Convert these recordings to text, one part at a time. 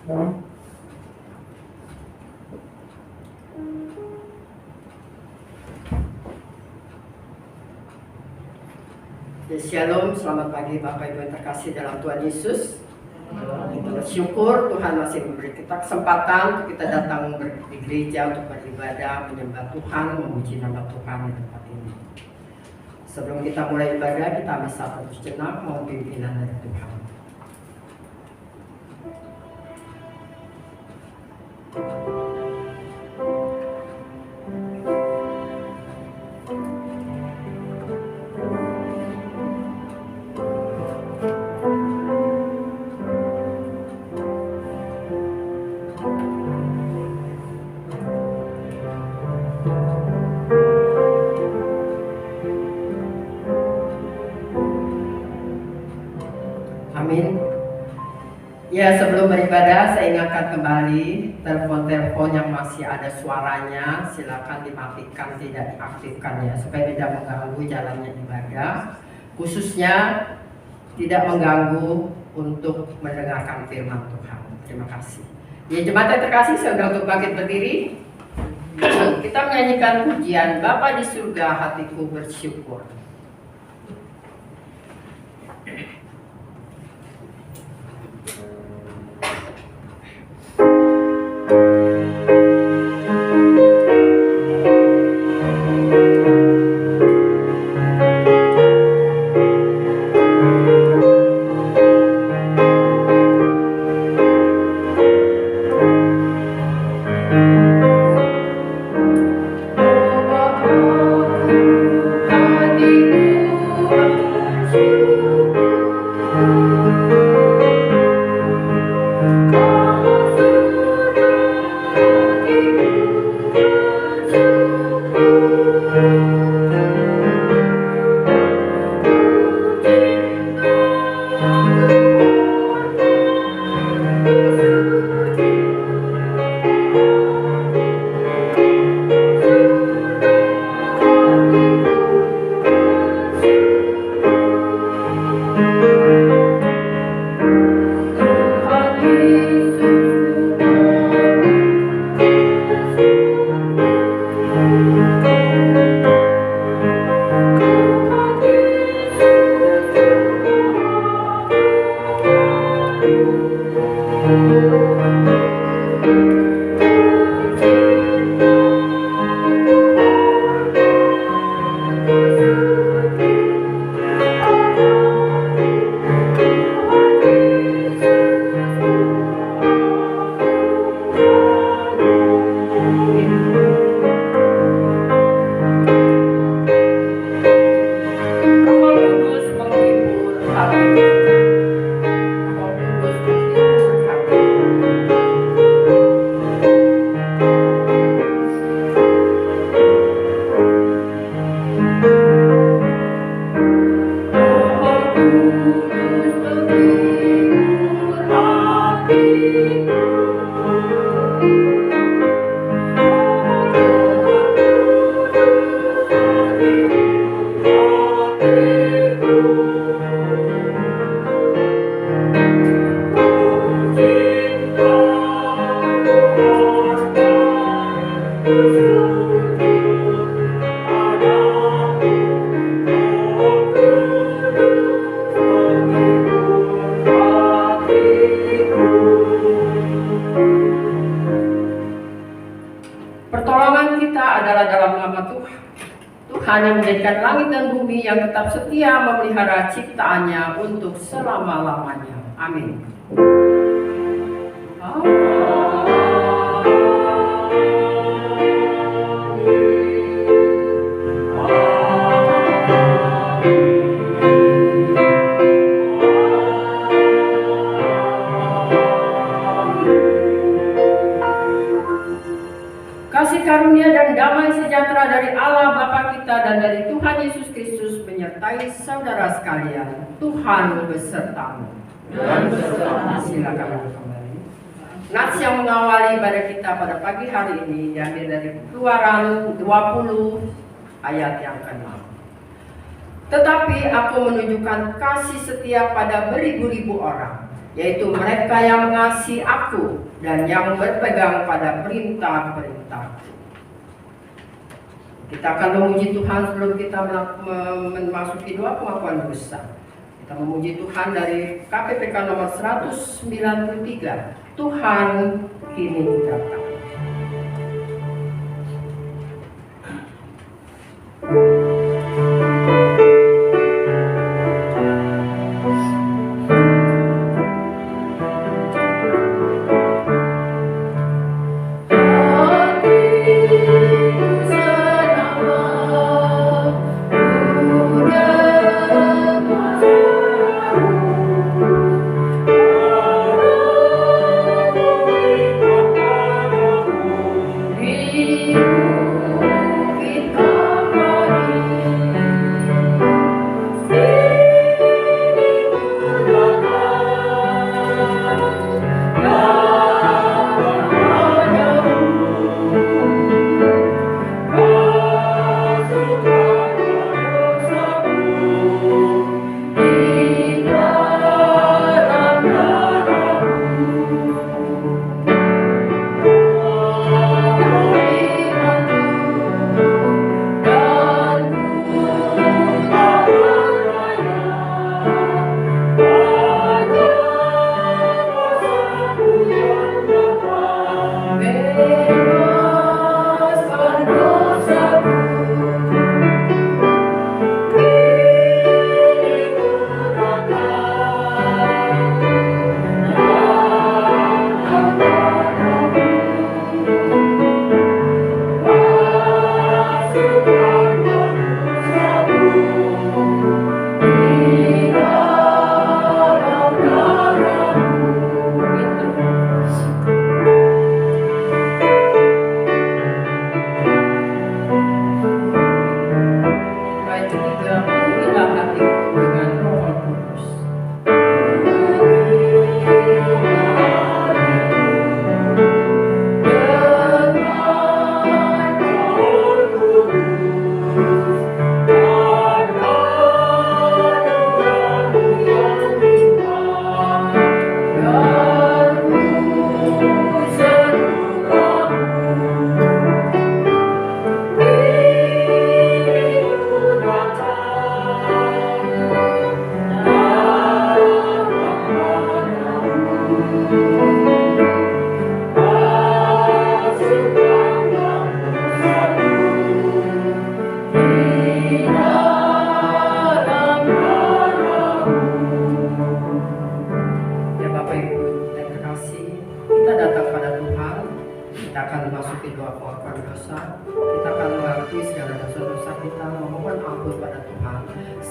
Shalom, selamat pagi Bapak Ibu yang terkasih dalam Tuhan Yesus. Kita bersyukur Tuhan masih memberi kita kesempatan untuk kita datang di gereja untuk beribadah, menyembah Tuhan, memuji nama Tuhan di tempat ini. Sebelum kita mulai ibadah, kita bisa terus sejenak mohon pimpinan dari Tuhan. Ya, sebelum beribadah saya ingatkan kembali telepon-telepon yang masih ada suaranya silakan dimatikan, tidak diaktifkan ya, supaya tidak mengganggu jalannya ibadah, khususnya tidak mengganggu untuk mendengarkan firman Tuhan. Terima kasih. Ya, jemaat yang terkasih, saya untuk bangkit berdiri. Kita menyanyikan pujian Bapa di surga hatiku bersyukur. Pertolongan kita adalah dalam nama Tuhan. Tuhan yang menjadikan langit dan bumi, yang tetap setia memelihara ciptaannya untuk selama-lamanya. Amin. Kasih karunia dan damai sejahtera dari Allah Bapa kita dan dari Tuhan Yesus Kristus menyertai saudara sekalian. Tuhan besertamu. Dan besertamu. Silakan kembali. Nats yang mengawali ibadah kita pada pagi hari ini diambil dari Keluaran 20 ayat yang ke-6. Tetapi aku menunjukkan kasih setia pada beribu-ribu orang, yaitu mereka yang mengasihi aku dan yang berpegang pada perintah-perintahku. Kita akan memuji Tuhan sebelum kita memasuki doa pengakuan dosa. Kita memuji Tuhan dari KPPK nomor 193. Tuhan kini datang.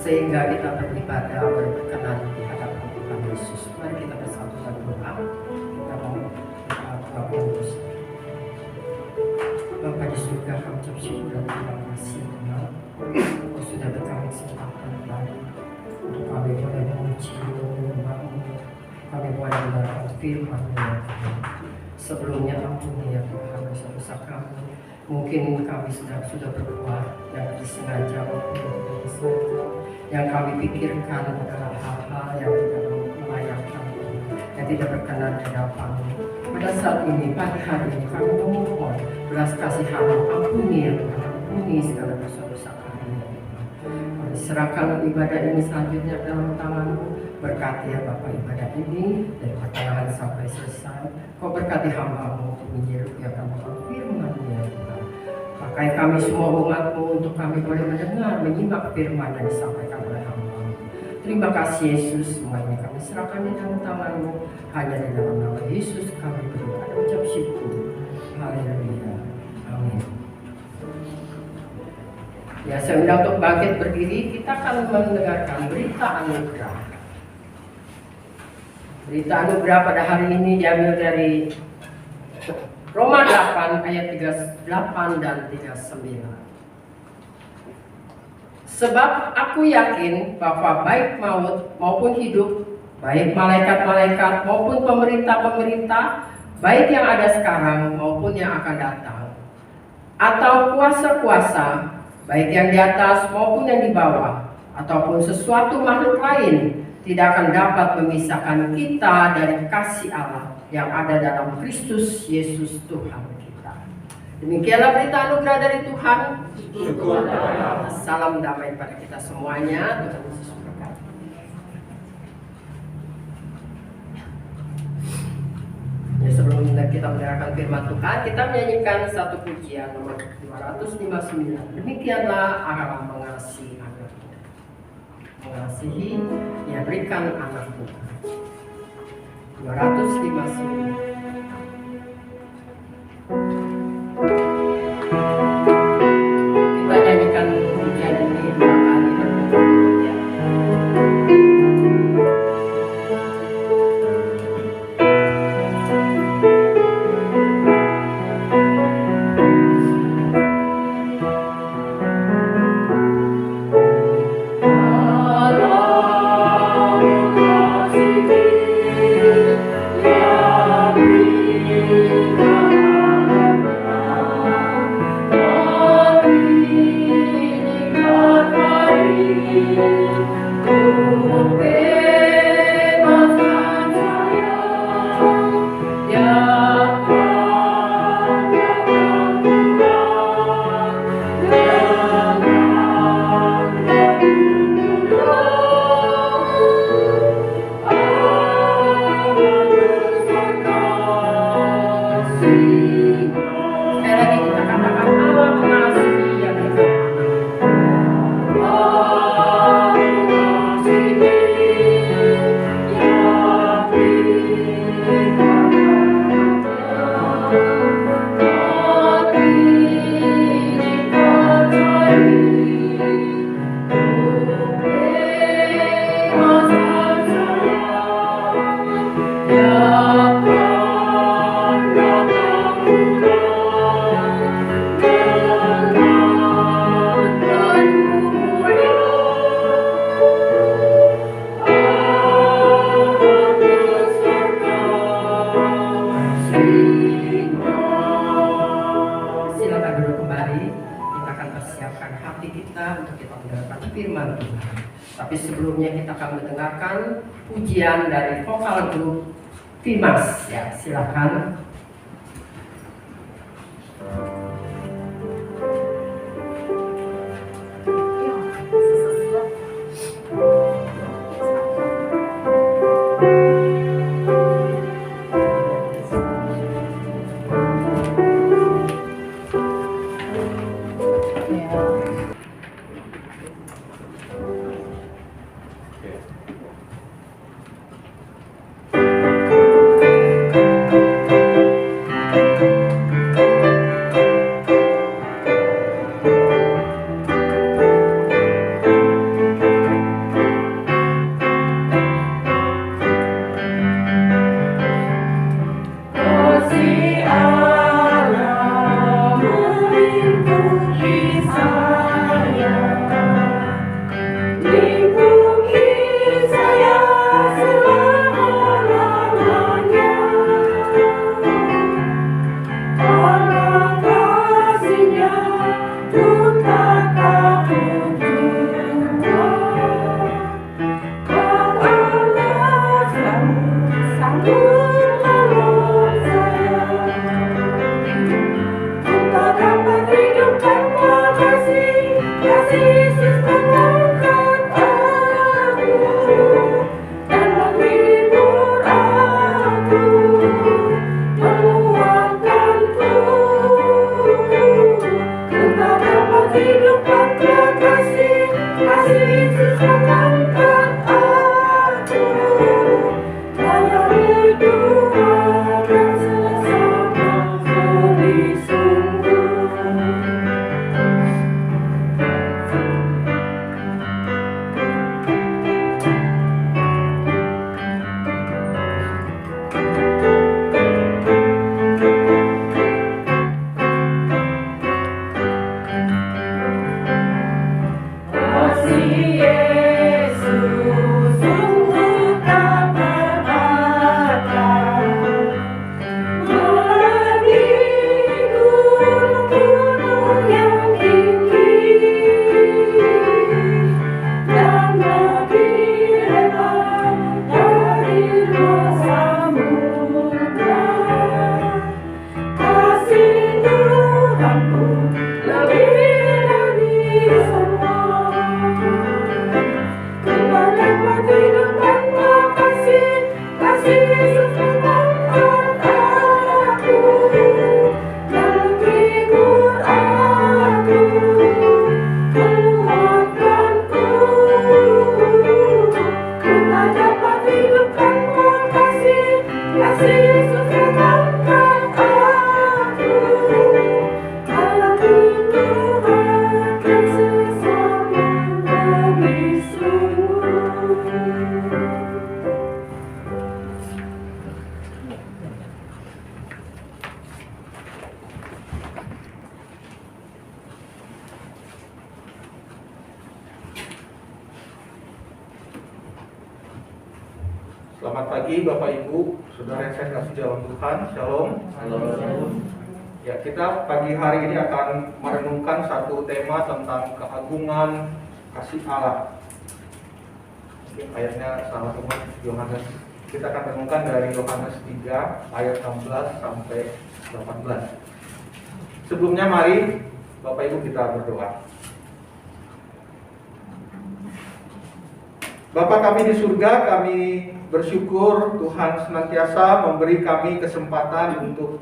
Sehingga kita beribadah berkenan di hadapan Tuhan Yesus. Mari kita bersatu dalam doa. Kita mau melakukan dosa. Bapa di surga, kami ucap syukur dan terima kasih Tuhan. Kau sudah berikan kesempatan kembali untuk kami boleh memuji-Mu, menyembah-Mu. Kami boleh mendengarkan firman-Mu ya Tuhan. Sebelumnya ampuni ya Tuhan dosa-dosa kami. Mungkin kami sudah berbuat yang disengaja maupun tidak disengaja. Yang kami pikirkan adalah hal-hal yang tidak melayakkan, yang tidak berkenan di hadapan-Mu. Pada saat ini, pagi hari ini kami memohon belas kasihan-Mu, ampuni ya Tuhan, ampuni segala dosa-dosa kami ya Tuhan. Kami serahkan ibadah ini selanjutnya dalam tangan-Mu. Berkati ya Bapa ibadah ini dari pertengahan sampai selesai. Kau berkati hamba-Mu untuk menyerukan firman-Mu ya Tuhan. Pakai kami semua umat-Mu untuk kami boleh mendengar, menyimak firman yang disampaikan oleh hamba-Mu. Terima kasih Yesus, semuanya kami serahkan di dalam tangan-Mu. Hanya di dalam nama Yesus kami berdoa dan ucap syukur. Haleluya. Amin. Ya, saya undang untuk bangkit berdiri. Kita akan mendengarkan berita anugerah. Berita anugerah pada hari ini diambil dari Roma 8 ayat 38 dan 39. Sebab aku yakin bahwa baik maut maupun hidup, baik malaikat-malaikat maupun pemerintah-pemerintah, baik yang ada sekarang maupun yang akan datang, atau kuasa-kuasa, baik yang di atas maupun yang di bawah, ataupun sesuatu makhluk lain, tidak akan dapat memisahkan kita dari kasih Allah yang ada dalam Kristus Yesus Tuhan kita. Demikianlah berita anugerah dari Tuhan. Salam damai pada kita semuanya. Tuhan Yesus berkati. Ya, sebelum kita mendengarkan firman Tuhan, kita menyanyikan satu pujian nomor 259. Demikianlah Allah mengasihi anakku. Mengasihi, ya berikan anakku. 259. Kita nyanyikan pujian ini 2 kali ya. Tapi sebelumnya kita akan mendengarkan pujian dari vokal grup Fimas. Ya, silakan. Selamat pagi Bapak Ibu, saudara yang saya kasih dalam Tuhan. Shalom. Shalom. Ya, kita pagi hari ini akan merenungkan satu tema tentang keagungan kasih Allah. Mungkin ayatnya salah teman Yohanes. Kita akan renungkan dari Yohanes 3 ayat 16 sampai 18. Sebelumnya mari Bapak Ibu kita berdoa. Bapa kami di surga, kami bersyukur Tuhan senantiasa memberi kami kesempatan untuk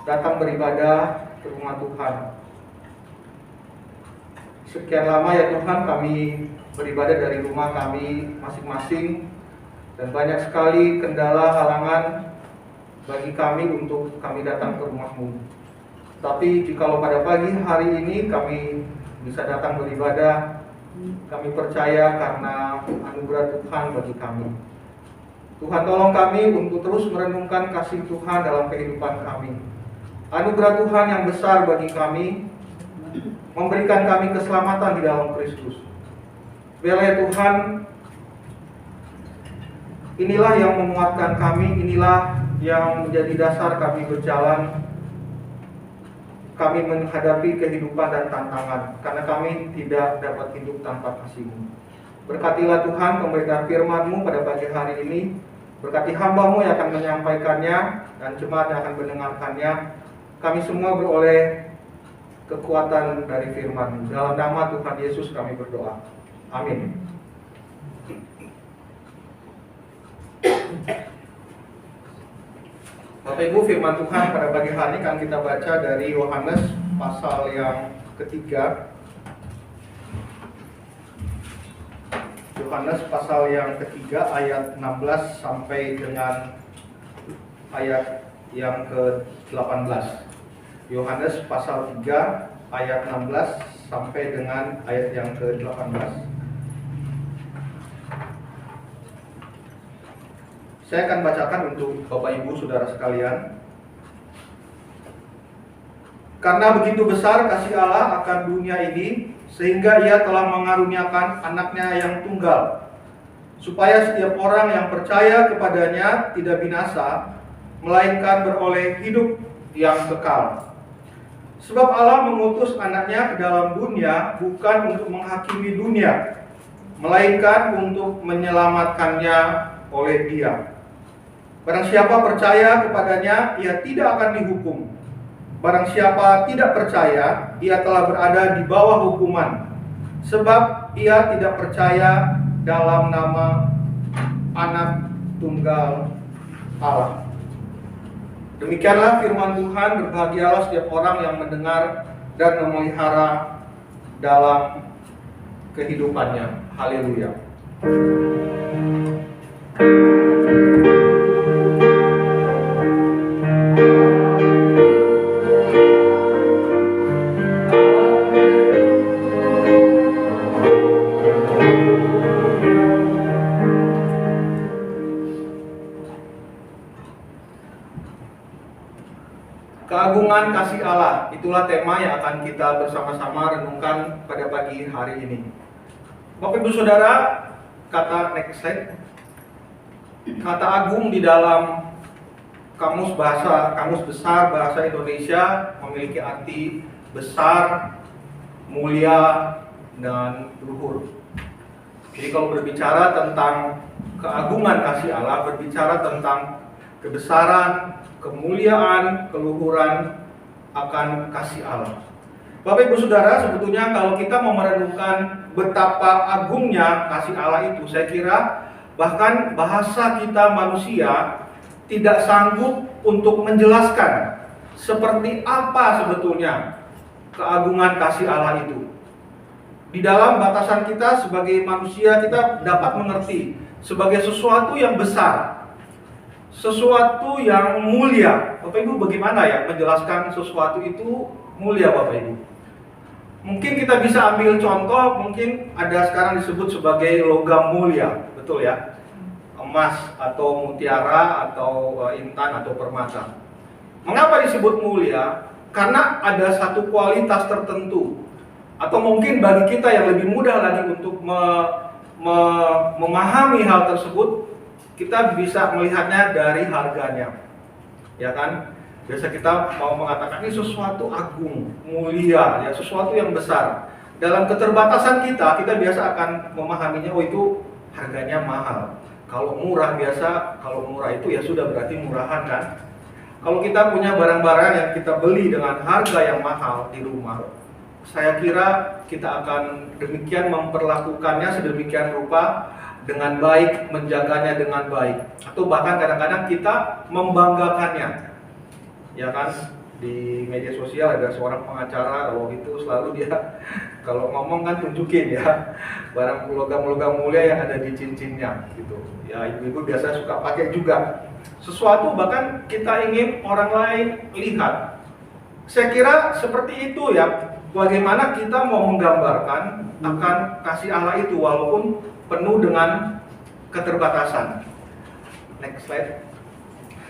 datang beribadah ke rumah Tuhan. Sekian lama ya Tuhan kami beribadah dari rumah kami masing-masing, dan banyak sekali kendala halangan bagi kami untuk kami datang ke rumah-Mu. Tapi jikalau pada pagi hari ini kami bisa datang beribadah, kami percaya karena anugerah Tuhan bagi kami. Tuhan tolong kami untuk terus merenungkan kasih Tuhan dalam kehidupan kami. Anugerah Tuhan yang besar bagi kami, memberikan kami keselamatan di dalam Kristus. Biarlah Tuhan, inilah yang menguatkan kami, inilah yang menjadi dasar kami berjalan, kami menghadapi kehidupan dan tantangan, karena kami tidak dapat hidup tanpa kasih-Mu. Berkatilah Tuhan pemberitaan firman-Mu pada pagi hari ini. Berkati hamba-Mu yang akan menyampaikannya dan jemaat yang akan mendengarkannya. Kami semua beroleh kekuatan dari firman-Mu. Dalam nama Tuhan Yesus kami berdoa. Amin. Bapak Ibu, firman Tuhan pada pagi hari ini akan kita baca dari Yohanes pasal yang ketiga. Yohanes pasal yang ketiga ayat 16 sampai dengan ayat yang ke-18. Yohanes pasal 3 ayat 16 sampai dengan ayat yang ke-18. Saya akan bacakan untuk Bapak Ibu Saudara sekalian. Karena begitu besar kasih Allah akan dunia ini, sehingga Ia telah mengaruniakan anaknya yang tunggal, supaya setiap orang yang percaya kepadanya tidak binasa, melainkan beroleh hidup yang kekal. Sebab Allah mengutus anaknya ke dalam dunia bukan untuk menghakimi dunia, melainkan untuk menyelamatkannya oleh Dia. Barang siapa percaya kepadanya, ia tidak akan dihukum. Barang siapa tidak percaya, ia telah berada di bawah hukuman, sebab ia tidak percaya dalam nama Anak Tunggal Allah. Demikianlah firman Tuhan. Berbahagialah setiap orang yang mendengar dan memelihara dalam kehidupannya. Haleluya. Keagungan kasih Allah, itulah tema yang akan kita bersama-sama renungkan pada pagi hari ini. Bapak Ibu Saudara, kata next slide, kata agung di dalam kamus besar bahasa Indonesia memiliki arti besar, mulia, dan luhur. Jadi kalau berbicara tentang keagungan kasih Allah, berbicara tentang kebesaran, kemuliaan, keluhuran akan kasih Allah. Bapak Ibu Saudara, sebetulnya kalau kita mau merenungkan betapa agungnya kasih Allah itu, saya kira bahkan bahasa kita manusia tidak sanggup untuk menjelaskan seperti apa sebetulnya keagungan kasih Allah itu. Di dalam batasan kita sebagai manusia, kita dapat mengerti sebagai sesuatu yang besar, sesuatu yang mulia. Bapak Ibu, bagaimana ya menjelaskan sesuatu itu mulia, Bapak Ibu? Mungkin kita bisa ambil contoh, mungkin ada sekarang disebut sebagai logam mulia, betul ya? Emas atau mutiara atau intan atau permata. Mengapa disebut mulia? Karena ada satu kualitas tertentu. Atau mungkin bagi kita yang lebih mudah lagi untuk memahami hal tersebut, kita bisa melihatnya dari harganya, ya kan? Biasa kita mau mengatakan ini sesuatu agung, mulia, ya sesuatu yang besar. Dalam keterbatasan kita biasa akan memahaminya, oh itu harganya mahal. Kalau murah biasa, kalau murah itu ya sudah berarti murahan kan? Kalau kita punya barang-barang yang kita beli dengan harga yang mahal di rumah, saya kira kita akan demikian memperlakukannya sedemikian rupa dengan baik, menjaganya dengan baik, atau bahkan kadang-kadang kita membanggakannya. Ya kan, di media sosial ada seorang pengacara, kalau itu selalu dia kalau ngomong kan tunjukin ya barang logam-logam mulia yang ada di cincinnya gitu. Ya ibu-ibu biasa suka pakai juga sesuatu, bahkan kita ingin orang lain lihat. Saya kira seperti itu ya, bagaimana kita mau menggambarkan akan kasih Allah itu walaupun penuh dengan keterbatasan. Next slide.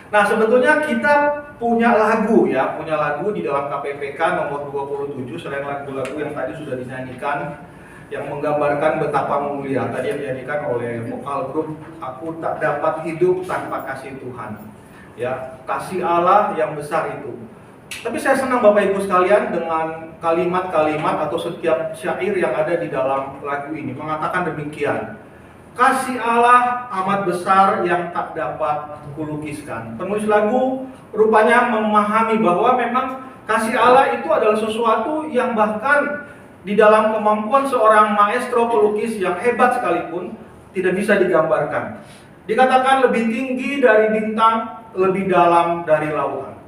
Nah, sebetulnya kita punya lagu ya, punya lagu di dalam KPPK nomor 27, selain lagu-lagu yang tadi sudah dinyanyikan yang menggambarkan betapa mulia. Tadi yang dinyanyikan oleh vokal grup Aku Tak Dapat Hidup Tanpa Kasih Tuhan. Ya, kasih Allah yang besar itu. Tapi saya senang Bapak Ibu sekalian dengan kalimat-kalimat atau setiap syair yang ada di dalam lagu ini mengatakan demikian. Kasih Allah amat besar yang tak dapat kulukiskan. Penulis lagu rupanya memahami bahwa memang kasih Allah itu adalah sesuatu yang bahkan di dalam kemampuan seorang maestro pelukis yang hebat sekalipun tidak bisa digambarkan. Dikatakan lebih tinggi dari bintang, lebih dalam dari lautan.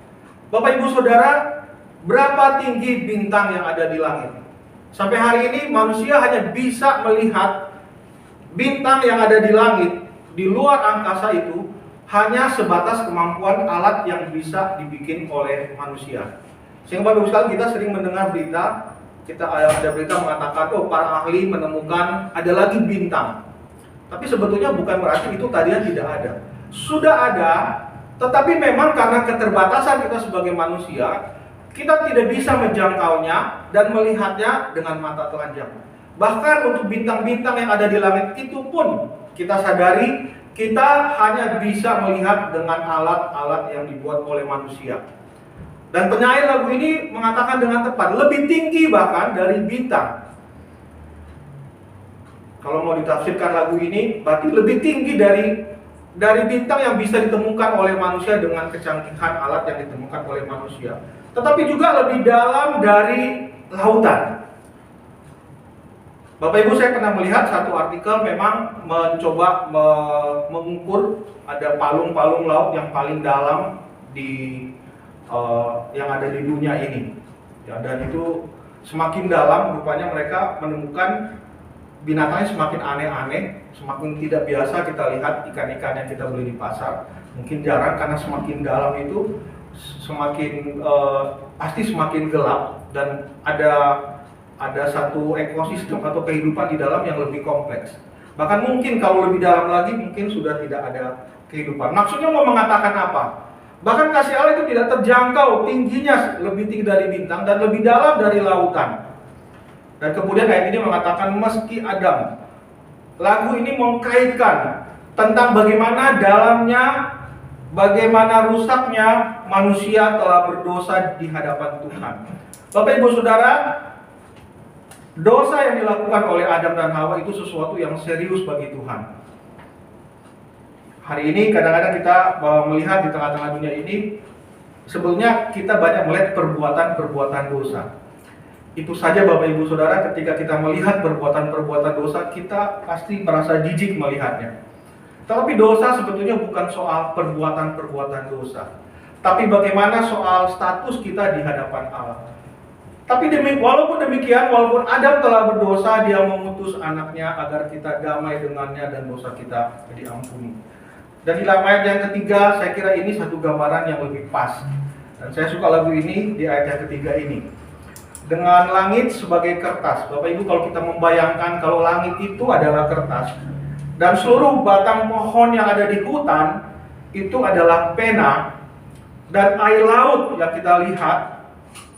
Bapak Ibu Saudara, berapa tinggi bintang yang ada di langit? Sampai hari ini manusia hanya bisa melihat bintang yang ada di langit, di luar angkasa itu hanya sebatas kemampuan alat yang bisa dibikin oleh manusia. Sehingga Bapak Ibu sekalian, kita sering mendengar berita, kita ada berita mengatakan, oh para ahli menemukan ada lagi bintang. Tapi sebetulnya bukan berarti itu tadinya tidak ada. Sudah ada, tetapi memang karena keterbatasan kita sebagai manusia, kita tidak bisa menjangkaunya dan melihatnya dengan mata telanjang. Bahkan untuk bintang-bintang yang ada di langit itu pun kita sadari kita hanya bisa melihat dengan alat-alat yang dibuat oleh manusia. Dan penyair lagu ini mengatakan dengan tepat, lebih tinggi bahkan dari bintang. Kalau mau ditafsirkan lagu ini, berarti lebih tinggi dari bintang yang bisa ditemukan oleh manusia dengan kecanggihan alat yang ditemukan oleh manusia. Tetapi juga lebih dalam dari lautan. Bapak Ibu, saya pernah melihat satu artikel memang mencoba mengukur ada palung-palung laut yang paling dalam yang ada di dunia ini. Ya, dan itu semakin dalam rupanya mereka menemukan binatangnya semakin aneh-aneh, semakin tidak biasa kita lihat ikan-ikan yang kita beli di pasar. Mungkin jarang karena semakin dalam itu semakin pasti semakin gelap dan ada satu ekosistem atau kehidupan di dalam yang lebih kompleks. Bahkan mungkin kalau lebih dalam lagi mungkin sudah tidak ada kehidupan. Maksudnya mau mengatakan apa? Bahkan kasih Allah itu tidak terjangkau, tingginya lebih tinggi dari bintang dan lebih dalam dari lautan. Dan kemudian ayat ini mengatakan meski Adam. Lagu ini mengkaitkan tentang bagaimana dalamnya, bagaimana rusaknya manusia telah berdosa di hadapan Tuhan. Bapak Ibu Saudara, dosa yang dilakukan oleh Adam dan Hawa itu sesuatu yang serius bagi Tuhan. Hari ini kadang-kadang kita melihat di tengah-tengah dunia ini, sebetulnya kita banyak melihat perbuatan-perbuatan dosa. Itu saja Bapak Ibu Saudara, ketika kita melihat perbuatan-perbuatan dosa, kita pasti merasa jijik melihatnya. Tetapi dosa sebetulnya bukan soal perbuatan-perbuatan dosa, tapi bagaimana soal status kita di hadapan Allah. Tapi walaupun demikian, walaupun Adam telah berdosa, dia mengutus anaknya agar kita damai dengannya dan dosa kita diampuni. Dan di ayat yang ketiga, saya kira ini satu gambaran yang lebih pas. Dan saya suka lagu ini di ayat yang ketiga ini. Dengan langit sebagai kertas. Bapak Ibu, kalau kita membayangkan kalau langit itu adalah kertas, dan seluruh batang pohon yang ada di hutan itu adalah pena, dan air laut yang kita lihat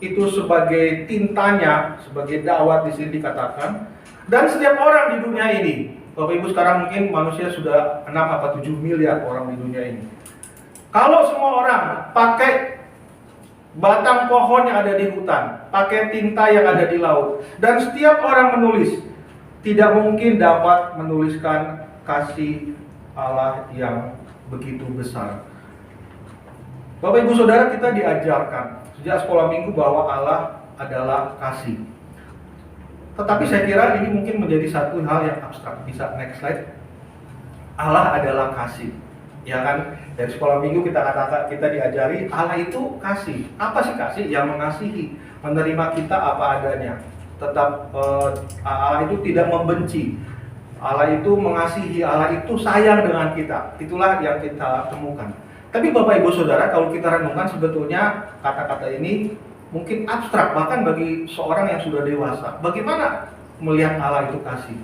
itu sebagai tintanya, sebagai dawat di sini dikatakan. Dan setiap orang di dunia ini Bapak Ibu, sekarang mungkin manusia sudah 6 apa 7 miliar orang di dunia ini. Kalau semua orang pakai batang pohon yang ada di hutan, pakai tinta yang ada di laut, dan setiap orang menulis, tidak mungkin dapat menuliskan kasih Allah yang begitu besar. Bapak Ibu Saudara, kita diajarkan sejak sekolah minggu bahwa Allah adalah kasih. Tetapi saya kira ini mungkin menjadi satu hal yang abstrak. Bisa next slide. Allah adalah kasih. Ya kan? Dari sekolah minggu kita katakan, kita diajari Allah itu kasih. Apa sih kasih? Yang mengasihi, menerima kita apa adanya. Tetap Allah itu tidak membenci. Allah itu mengasihi, Allah itu sayang dengan kita. Itulah yang kita temukan. Tapi Bapak Ibu Saudara, kalau kita renungkan sebetulnya kata-kata ini mungkin abstrak bahkan bagi seorang yang sudah dewasa. Bagaimana melihat Allah itu kasih?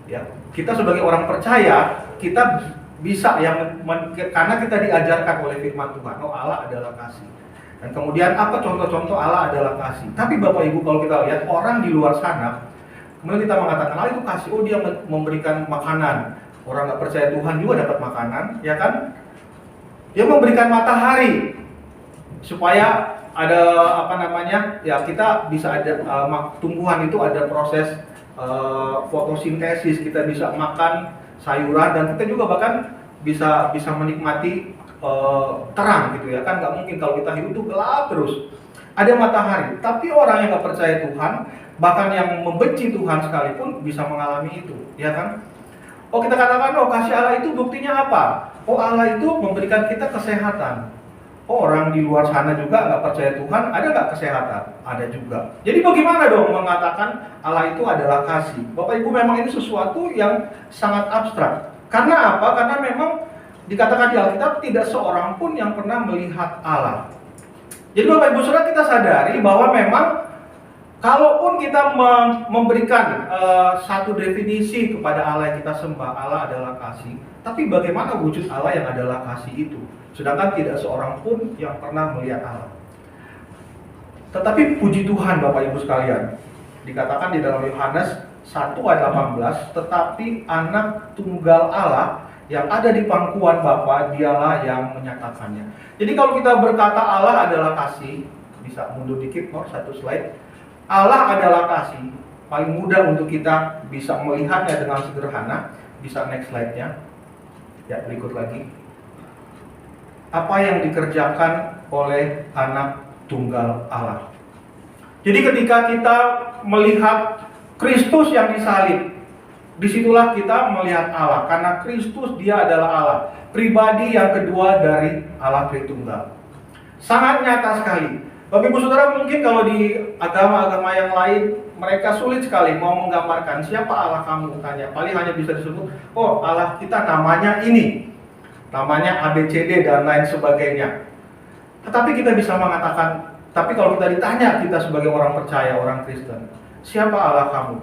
Ya, kita sebagai orang percaya, kita bisa karena kita diajarkan oleh firman Tuhan, oh Allah adalah kasih. Dan kemudian apa contoh-contoh Allah adalah kasih. Tapi Bapak Ibu, kalau kita lihat orang di luar sana, kemudian kita mengatakan Allah itu kasih, oh dia memberikan makanan. Orang nggak percaya Tuhan juga dapat makanan, ya kan? Dia memberikan matahari supaya ada ya kita bisa ada tumbuhan itu ada proses fotosintesis, kita bisa makan sayuran dan kita juga bahkan bisa menikmati terang gitu ya kan. Nggak mungkin kalau kita hidup itu gelap terus. Ada matahari, tapi orang yang nggak percaya Tuhan, bahkan yang membenci Tuhan sekalipun bisa mengalami itu, ya kan? Oh, kita katakan, oh kasih Allah itu buktinya apa? Oh, Allah itu memberikan kita kesehatan. Oh, orang di luar sana juga nggak percaya Tuhan, ada nggak kesehatan? Ada juga. Jadi bagaimana dong mengatakan Allah itu adalah kasih? Bapak Ibu, memang ini sesuatu yang sangat abstrak. Karena apa? Karena memang dikatakan di Alkitab tidak seorang pun yang pernah melihat Allah. Jadi Bapak Ibu Saudara, kita sadari bahwa memang kalaupun kita memberikan satu definisi kepada Allah yang kita sembah, Allah adalah kasih, tapi bagaimana wujud Allah yang adalah kasih itu? Sedangkan tidak seorang pun yang pernah melihat Allah. Tetapi puji Tuhan Bapak Ibu sekalian, dikatakan di dalam Yohanes 1 ayat 18, tetapi anak tunggal Allah yang ada di pangkuan Bapa, dialah yang menyatakannya. Jadi kalau kita berkata Allah adalah kasih, bisa mundur dikit, satu slide. Allah adalah kasih, paling mudah untuk kita bisa melihatnya dengan sederhana. Bisa next slide-nya. Ya, berikut lagi. Apa yang dikerjakan oleh anak tunggal Allah. Jadi ketika kita melihat Kristus yang disalib, disitulah kita melihat Allah. Karena Kristus dia adalah Allah, pribadi yang kedua dari Allah Tritunggal. Sangat nyata sekali. Bapak Ibu Saudara, mungkin kalau di agama-agama yang lain mereka sulit sekali mau menggambarkan siapa Allah kamu, tanya. Paling hanya bisa disebut, oh Allah kita namanya ini, namanya ABCD dan lain sebagainya. Tetapi kita bisa mengatakan, tapi kalau kita ditanya, kita sebagai orang percaya, orang Kristen, siapa Allah kamu?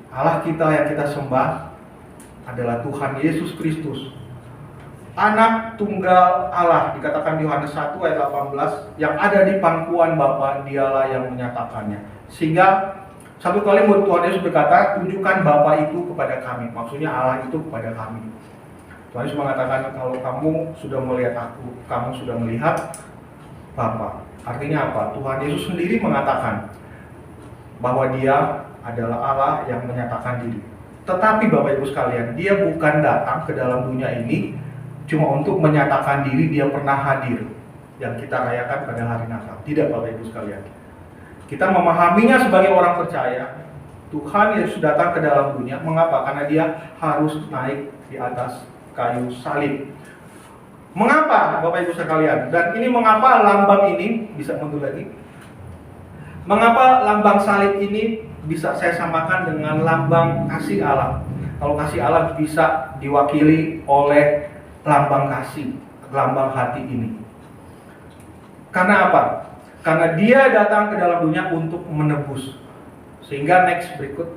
Allah kita yang kita sembah adalah Tuhan Yesus Kristus, anak tunggal Allah, dikatakan di Yohanes 1 ayat 18, yang ada di pangkuan Bapa, dialah yang menyatakannya. Sehingga satu kali Tuhan Yesus berkata, tunjukkan Bapa itu kepada kami. Maksudnya Allah itu kepada kami. Tuhan Yesus mengatakan, kalau kamu sudah melihat aku, kamu sudah melihat Bapa. Artinya apa? Tuhan Yesus sendiri mengatakan bahwa dia adalah Allah yang menyatakan diri. Tetapi Bapak Ibu sekalian, dia bukan datang ke dalam dunia ini cuma untuk menyatakan diri dia pernah hadir yang kita rayakan pada hari Natal. Tidak Bapak Ibu sekalian. Kita memahaminya sebagai orang percaya, Tuhan Yesus datang ke dalam dunia. Mengapa? Karena dia harus naik di atas kayu salib. Mengapa Bapak Ibu sekalian? Dan ini mengapa lambang ini, bisa mundur lagi. Mengapa lambang salib ini bisa saya samakan dengan lambang kasih Allah? Kalau kasih Allah bisa diwakili oleh lambang kasih, lambang hati ini. Karena apa? Karena dia datang ke dalam dunia untuk menebus. Sehingga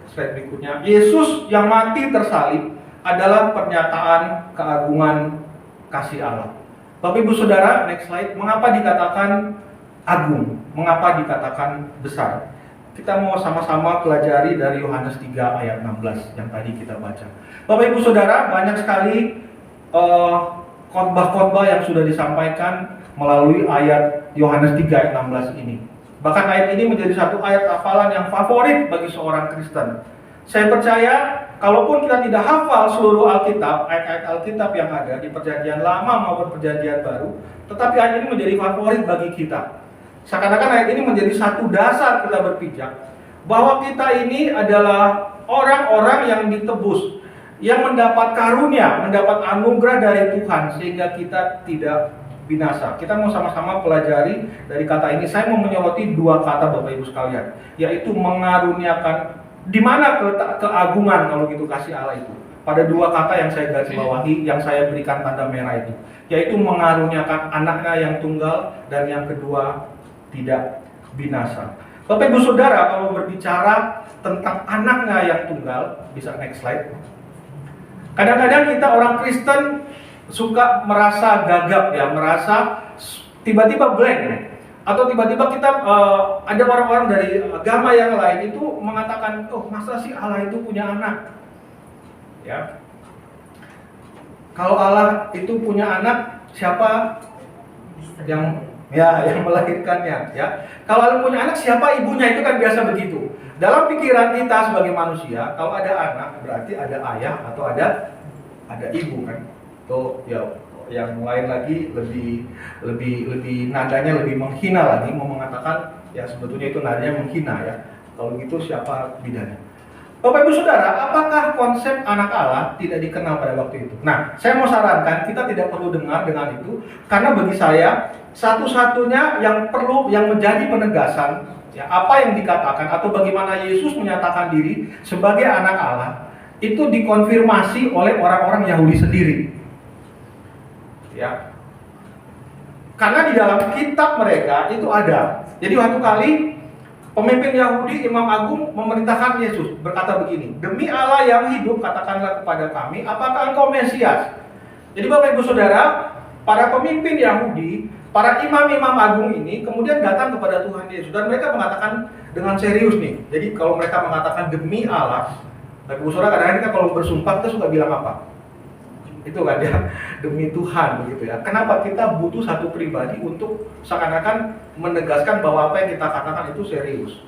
slide berikutnya, Yesus yang mati tersalib adalah pernyataan keagungan kasih Allah. Bapak Ibu Saudara, next slide. Mengapa dikatakan agung? Mengapa dikatakan besar? Kita mau sama-sama pelajari dari Yohanes 3 ayat 16 yang tadi kita baca. Bapak Ibu Saudara, banyak sekali khotbah-khotbah yang sudah disampaikan melalui ayat Yohanes 3 ayat 16 ini. Bahkan ayat ini menjadi satu ayat hafalan yang favorit bagi seorang Kristen. Saya percaya, kalaupun kita tidak hafal seluruh Alkitab, ayat-ayat Alkitab yang ada di Perjanjian Lama maupun Perjanjian Baru, tetapi ayat ini menjadi favorit bagi kita. Seakan-akan ayat ini menjadi satu dasar kita berpijak bahwa kita ini adalah orang-orang yang ditebus, yang mendapat karunia, mendapat anugerah dari Tuhan sehingga kita tidak binasa. Kita mau sama-sama pelajari dari kata ini. Saya mau menyoroti dua kata Bapak Ibu sekalian, yaitu mengaruniakan. Di mana letak keagungan kalau gitu kasih Allah itu? Pada dua kata yang saya garis bawahi, yang saya berikan tanda merah itu, yaitu mengaruniakan anaknya yang tunggal dan yang kedua tidak binasa. Bapak Ibu Saudara, kalau berbicara tentang anaknya yang tunggal, bisa next slide. Kadang-kadang kita orang Kristen suka merasa gagap ya, merasa tiba-tiba blank. Atau tiba-tiba kita ada orang-orang dari agama yang lain itu mengatakan, oh masa sih Allah itu punya anak? Ya, kalau Allah itu punya anak, siapa yang melahirkannya? Ya, kalau Allah punya anak, siapa ibunya? Itu kan biasa begitu. Dalam pikiran kita sebagai manusia, kalau ada anak berarti ada ayah atau ada ibu kan? Tuh ya. Yang lain lagi lebih nadanya lebih menghina lagi, mau mengatakan ya sebetulnya itu nadanya menghina ya. Kalau gitu siapa bidanya? Bapak Ibu Saudara, apakah konsep anak Allah tidak dikenal pada waktu itu? Nah, saya mau sarankan kita tidak perlu dengar dengan itu, karena bagi saya satu-satunya yang menjadi penegasan ya apa yang dikatakan atau bagaimana Yesus menyatakan diri sebagai anak Allah itu dikonfirmasi oleh orang-orang Yahudi sendiri. Ya, karena di dalam kitab mereka itu ada. Jadi waktu kali pemimpin Yahudi, Imam Agung memerintahkan Yesus berkata begini, demi Allah yang hidup katakanlah kepada kami, apakah engkau Mesias? Jadi Bapak Ibu Saudara, para pemimpin Yahudi, para imam-imam agung ini kemudian datang kepada Tuhan Yesus dan mereka mengatakan dengan serius nih. Jadi kalau mereka mengatakan demi Allah, Bapak Ibu Saudara, kadang-kadang kita kalau bersumpah kita suka bilang apa? Itu kan ya, demi Tuhan begitu ya. Kenapa kita butuh satu pribadi untuk seakan-akan menegaskan bahwa apa yang kita katakan itu serius.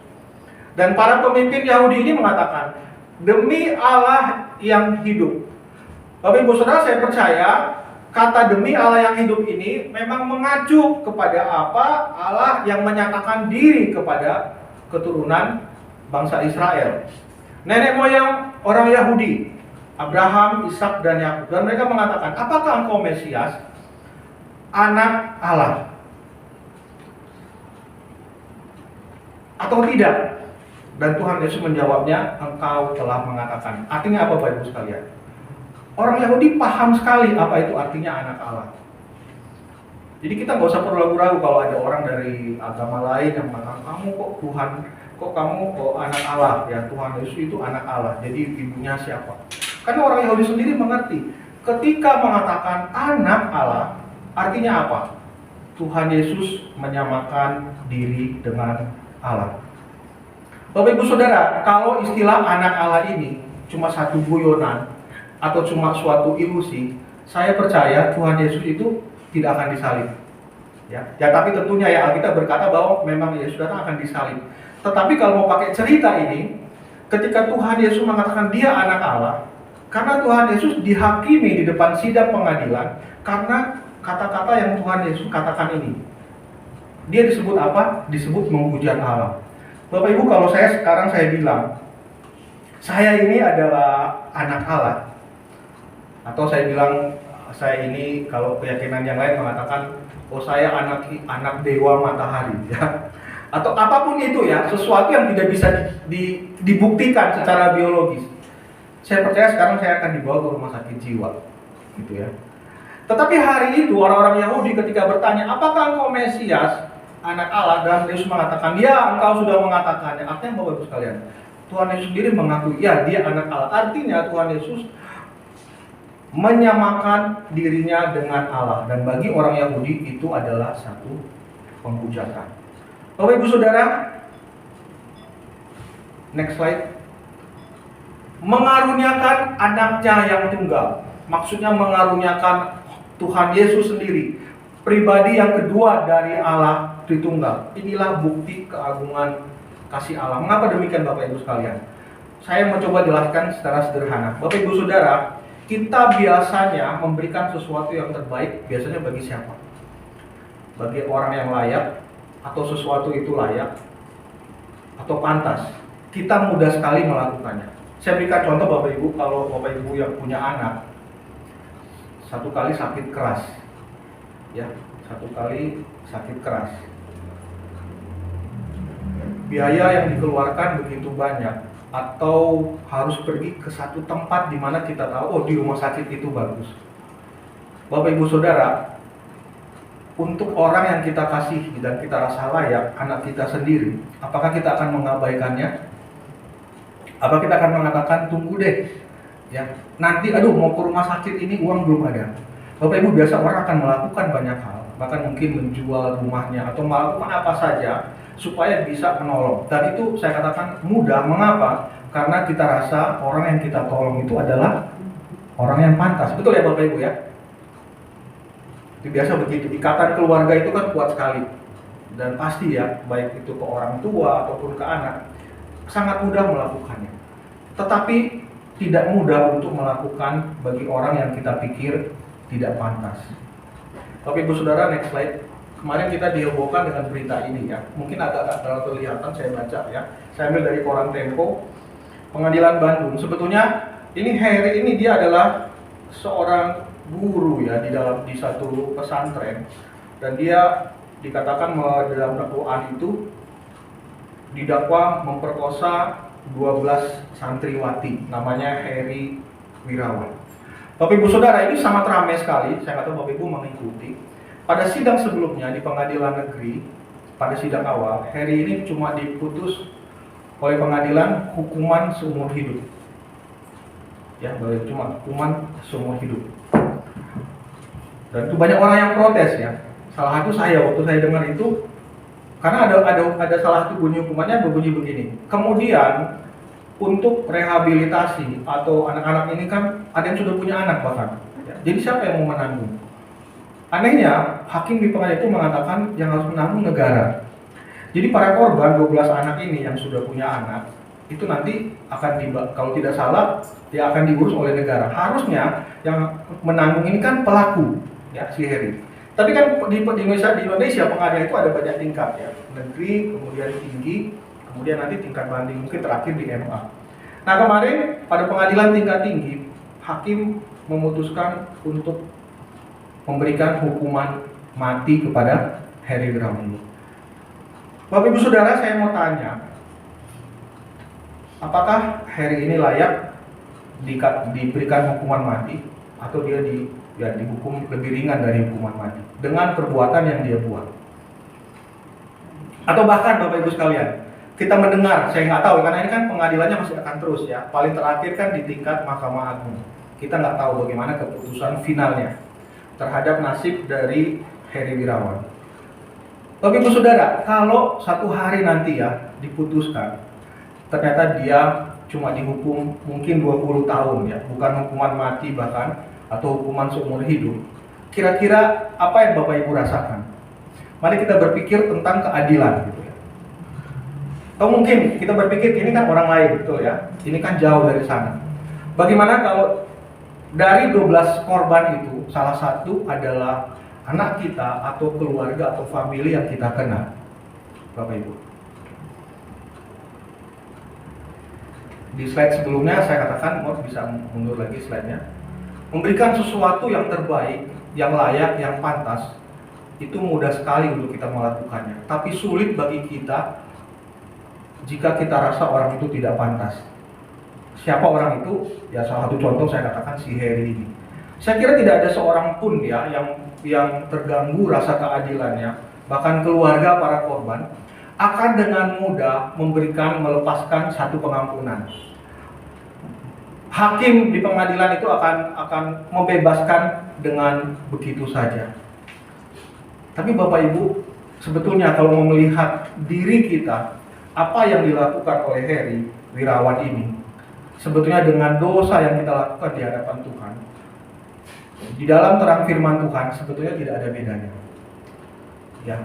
Dan para pemimpin Yahudi ini mengatakan demi Allah yang hidup. Bapak Ibu Saudara, saya percaya kata demi Allah yang hidup ini memang mengacu kepada apa Allah yang menyatakan diri kepada keturunan bangsa Israel. Nenek moyang orang Yahudi, Abraham, Ishak, dan Yakub, dan mereka mengatakan, apakah engkau Mesias, anak Allah, atau tidak? Dan Tuhan Yesus menjawabnya, engkau telah mengatakan. Artinya apa Bapak Ibu sekalian? Orang Yahudi paham sekali apa itu artinya anak Allah. Jadi kita nggak usah perlu ragu-ragu kalau ada orang dari agama lain yang mengatakan, kamu kok Tuhan, kok kamu kok anak Allah, ya Tuhan Yesus itu anak Allah, jadi ibunya siapa? Karena orang Yahudi sendiri mengerti, ketika mengatakan anak Allah, artinya apa? Tuhan Yesus menyamakan diri dengan Allah. Bapak Ibu Saudara, kalau istilah anak Allah ini cuma satu guyonan atau cuma suatu ilusi, saya percaya Tuhan Yesus itu tidak akan disalib. Ya, tapi tentunya ya Alkitab berkata bahwa memang Yesus datang akan disalib. Tetapi kalau mau pakai cerita ini, ketika Tuhan Yesus mengatakan dia anak Allah, karena Tuhan Yesus dihakimi di depan sidang pengadilan karena kata-kata yang Tuhan Yesus katakan ini. Dia disebut apa? Disebut menghujat Allah. Bapak Ibu, kalau sekarang saya bilang, saya ini adalah anak Allah, atau saya bilang saya ini, kalau keyakinan yang lain mengatakan, oh saya anak dewa matahari, ya, atau apapun itu ya, sesuatu yang tidak bisa dibuktikan secara biologis. Saya percaya sekarang saya akan dibawa ke rumah sakit jiwa, gitu ya. Tetapi hari itu orang-orang Yahudi ketika bertanya, apakah engkau Mesias, anak Allah, dan Yesus mengatakan, ya engkau sudah mengatakannya. Artinya Bapak Ibu sekalian, Tuhan Yesus sendiri mengakui, ya dia anak Allah. Artinya Tuhan Yesus menyamakan dirinya dengan Allah, dan bagi orang Yahudi itu adalah satu penghujatan. Bapak Ibu Saudara, Next slide. Mengaruniakan anaknya yang tunggal. Maksudnya mengaruniakan Tuhan Yesus sendiri, pribadi yang kedua dari Allah Tritunggal. Inilah bukti keagungan kasih Allah. Mengapa demikian Bapak Ibu sekalian? Saya mencoba jelaskan secara sederhana. Bapak Ibu Saudara, kita biasanya memberikan sesuatu yang terbaik biasanya bagi siapa? Bagi orang yang layak, atau sesuatu itu layak, atau pantas. Kita mudah sekali melakukannya. Saya berikan contoh Bapak Ibu, kalau Bapak Ibu yang punya anak, satu kali sakit keras, ya, satu kali sakit keras, biaya yang dikeluarkan begitu banyak, atau harus pergi ke satu tempat di mana kita tahu, oh di rumah sakit itu bagus. Bapak Ibu Saudara, untuk orang yang kita kasih dan kita rasa layak, anak kita sendiri, apakah kita akan mengabaikannya? Apa kita akan mengatakan tunggu deh, ya nanti aduh mau ke rumah sakit ini uang belum ada. Bapak Ibu, biasa orang akan melakukan banyak hal, bahkan mungkin menjual rumahnya atau melakukan apa saja supaya bisa menolong. Dan itu saya katakan mudah. Mengapa? Karena kita rasa orang yang kita tolong itu adalah orang yang pantas. Betul ya Bapak Ibu ya? Itu biasa begitu. Ikatan keluarga itu kan kuat sekali. Dan pasti ya, baik itu ke orang tua ataupun ke anak, sangat mudah melakukannya. Tetapi tidak mudah untuk melakukan bagi orang yang kita pikir tidak pantas. Bapak Ibu Saudara, next slide. Kemarin kita dihebohkan dengan berita ini ya. Mungkin agak terlalu kelihatan saya baca ya. Saya ambil dari koran Tempo, Pengadilan Bandung. Sebetulnya ini Heri ini dia adalah seorang guru ya di satu pesantren, dan dia dikatakan dalam dakwaan itu didakwa memperkosa 12 santriwati, namanya Heri Wirawan. Bapak Ibu Saudara, ini sangat ramai sekali. Saya nggak tahu Bapak Ibu mengikuti. Pada sidang sebelumnya di pengadilan negeri, pada sidang awal, Heri ini cuma diputus oleh pengadilan hukuman seumur hidup. Ya, cuma hukuman seumur hidup. Dan itu banyak orang yang protes ya. Salah satu saya, waktu saya dengar itu, karena ada salah satu bunyi hukumannya berbunyi begini. Kemudian untuk rehabilitasi atau anak-anak ini kan ada yang sudah punya anak bahkan. Jadi siapa yang mau menanggung? Anehnya hakim di pengadilan itu mengatakan yang harus menanggung negara. Jadi para korban 12 anak ini yang sudah punya anak itu nanti akan kalau tidak salah dia akan diurus oleh negara. Harusnya yang menanggung ini kan pelaku ya, si Heri. Tapi kan di Indonesia pengadilan itu ada banyak tingkat ya, negeri, kemudian tinggi, kemudian nanti tingkat banding, mungkin terakhir di MA. Nah kemarin pada pengadilan tingkat tinggi, hakim memutuskan untuk memberikan hukuman mati kepada Heri Wirawan. Bapak Ibu Saudara, saya mau tanya, apakah Heri ini layak diberikan hukuman mati atau dia dihukum lebih ringan dari hukuman mati dengan perbuatan yang dia buat? Atau bahkan Bapak Ibu sekalian, kita mendengar, saya nggak tahu karena ini kan pengadilannya masih akan terus ya. Paling terakhir kan di tingkat Mahkamah Agung. Kita nggak tahu bagaimana keputusan finalnya terhadap nasib dari Heri Wirawan. Bapak Ibu Saudara, kalau satu hari nanti ya diputuskan, ternyata dia cuma dihukum mungkin 20 tahun ya, bukan hukuman mati bahkan, atau hukuman seumur hidup. Kira-kira apa yang Bapak Ibu rasakan? Mari kita berpikir tentang keadilan gitu ya. Atau mungkin kita berpikir ini kan orang lain, betul ya. Ini kan jauh dari sana. Bagaimana kalau dari 12 korban itu salah satu adalah anak kita atau keluarga atau famili yang kita kenal, Bapak Ibu? Di slide sebelumnya saya katakan, mau bisa mundur lagi slide-nya. Memberikan sesuatu yang terbaik, yang layak, yang pantas, itu mudah sekali untuk kita melakukannya. Tapi sulit bagi kita jika kita rasa orang itu tidak pantas. Siapa orang itu? Ya salah satu contoh saya katakan si Heri ini. Saya kira tidak ada seorang pun ya yang terganggu rasa keadilannya, bahkan keluarga para korban akan dengan mudah melepaskan satu pengampunan. Hakim di pengadilan itu akan membebaskan dengan begitu saja. Tapi Bapak Ibu, sebetulnya kalau mau melihat diri kita, apa yang dilakukan oleh Heri, Wirawan ini, sebetulnya dengan dosa yang kita lakukan di hadapan Tuhan, di dalam terang firman Tuhan sebetulnya tidak ada bedanya. Ya.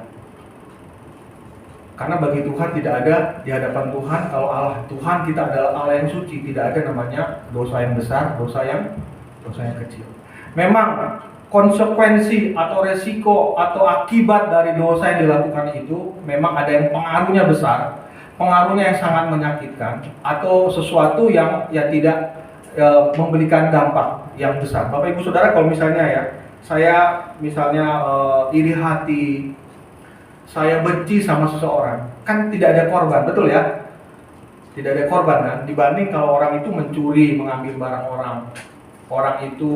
Karena bagi Tuhan tidak ada di hadapan Tuhan, kalau Allah Tuhan kita adalah Allah yang suci, tidak ada namanya dosa yang besar, dosa yang kecil. Memang konsekuensi atau resiko atau akibat dari dosa yang dilakukan itu memang ada yang pengaruhnya besar, pengaruhnya yang sangat menyakitkan, atau sesuatu yang tidak memberikan dampak yang besar. Bapak Ibu Saudara, kalau misalnya ya, saya misalnya iri hati, saya benci sama seseorang, kan tidak ada korban, betul ya? Tidak ada korban kan? Dibanding kalau orang itu mencuri, mengambil barang orang itu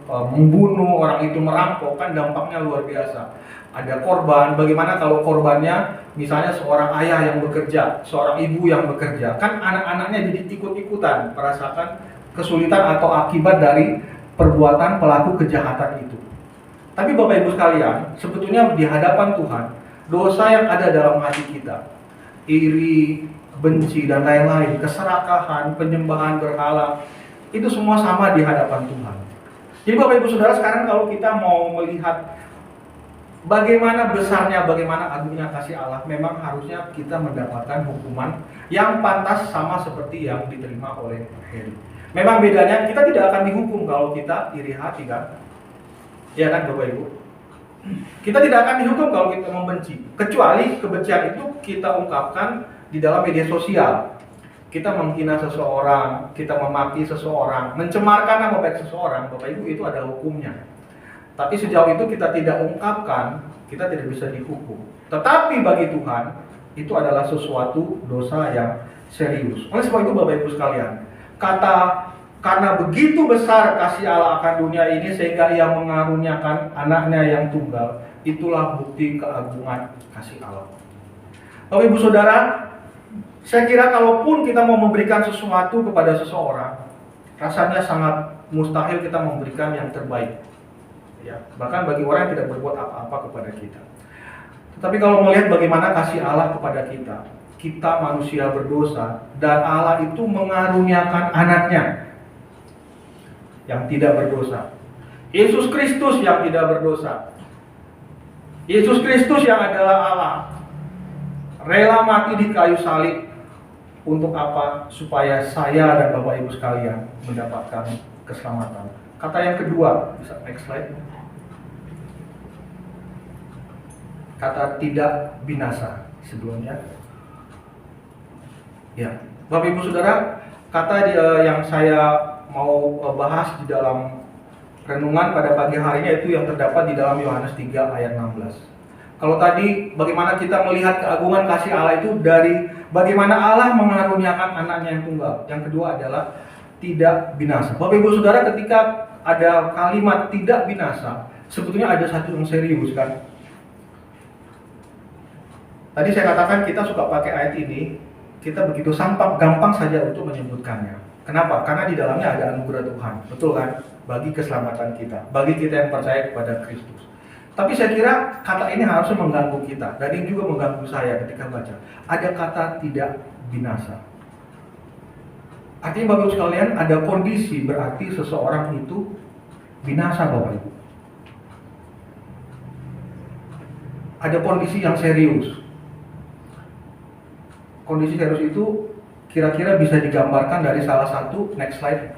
membunuh, orang itu merampok, kan dampaknya luar biasa. Ada korban. Bagaimana kalau korbannya misalnya seorang ayah yang bekerja, seorang ibu yang bekerja, kan anak-anaknya jadi ikut-ikutan merasakan kesulitan atau akibat dari perbuatan pelaku kejahatan itu. Tapi Bapak Ibu sekalian, sebetulnya di hadapan Tuhan, dosa yang ada dalam hati kita, iri, benci dan lain-lain, keserakahan, penyembahan berhala, itu semua sama di hadapan Tuhan. Jadi Bapak Ibu Saudara, sekarang kalau kita mau melihat bagaimana besarnya, bagaimana agungnya kasih Allah, memang harusnya kita mendapatkan hukuman yang pantas sama seperti yang diterima oleh Heri. Memang bedanya, kita tidak akan dihukum kalau kita iri hati kan? Ya kan Bapak Ibu? Kita tidak akan dihukum kalau kita membenci, kecuali kebencian itu kita ungkapkan di dalam media sosial. Kita menghina seseorang, kita memaki seseorang, mencemarkan nama baik seseorang, Bapak Ibu, itu ada hukumnya. Tapi sejauh itu kita tidak ungkapkan, kita tidak bisa dihukum. Tetapi bagi Tuhan, itu adalah sesuatu dosa yang serius. Oleh sebab itu Bapak Ibu sekalian, karena begitu besar kasih Allah akan dunia ini sehingga ia mengaruniakan anaknya yang tunggal, itulah bukti keagungan kasih Allah. Bapak Ibu Saudara, saya kira kalaupun kita mau memberikan sesuatu kepada seseorang, rasanya sangat mustahil kita memberikan yang terbaik. Ya, bahkan bagi orang yang tidak berbuat apa-apa kepada kita. Tetapi kalau melihat bagaimana kasih Allah kepada kita manusia berdosa, dan Allah itu mengaruniakan anaknya yang tidak berdosa. Yesus Kristus yang tidak berdosa. Yesus Kristus yang adalah Allah, rela mati di kayu salib. Untuk apa? Supaya saya dan Bapak Ibu sekalian mendapatkan keselamatan. Kata yang kedua, bisa next slide. Kata tidak binasa sebelumnya. Ya, Bapak Ibu Saudara, kata yang saya mau bahas di dalam renungan pada pagi harinya itu yang terdapat di dalam Yohanes 3 ayat 16. Kalau tadi bagaimana kita melihat keagungan kasih Allah itu dari bagaimana Allah mengaruniakan anaknya yang tunggal. Yang kedua adalah tidak binasa. Bapak Ibu Saudara, ketika ada kalimat tidak binasa, sebetulnya ada satu yang serius kan. Tadi saya katakan kita suka pakai ayat ini, kita begitu gampang saja untuk menyebutkannya. Kenapa? Karena di dalamnya ada anugerah Tuhan, betul kan? Bagi keselamatan kita, bagi kita yang percaya kepada Kristus. Tapi saya kira kata ini harusnya mengganggu kita, dan ini juga mengganggu saya ketika baca. Ada kata tidak binasa. Artinya Bapak Ibu sekalian, ada kondisi berarti seseorang itu binasa Bapak Ibu. Ada kondisi yang serius. Kondisi serius itu kira-kira bisa digambarkan dari salah satu, next slide,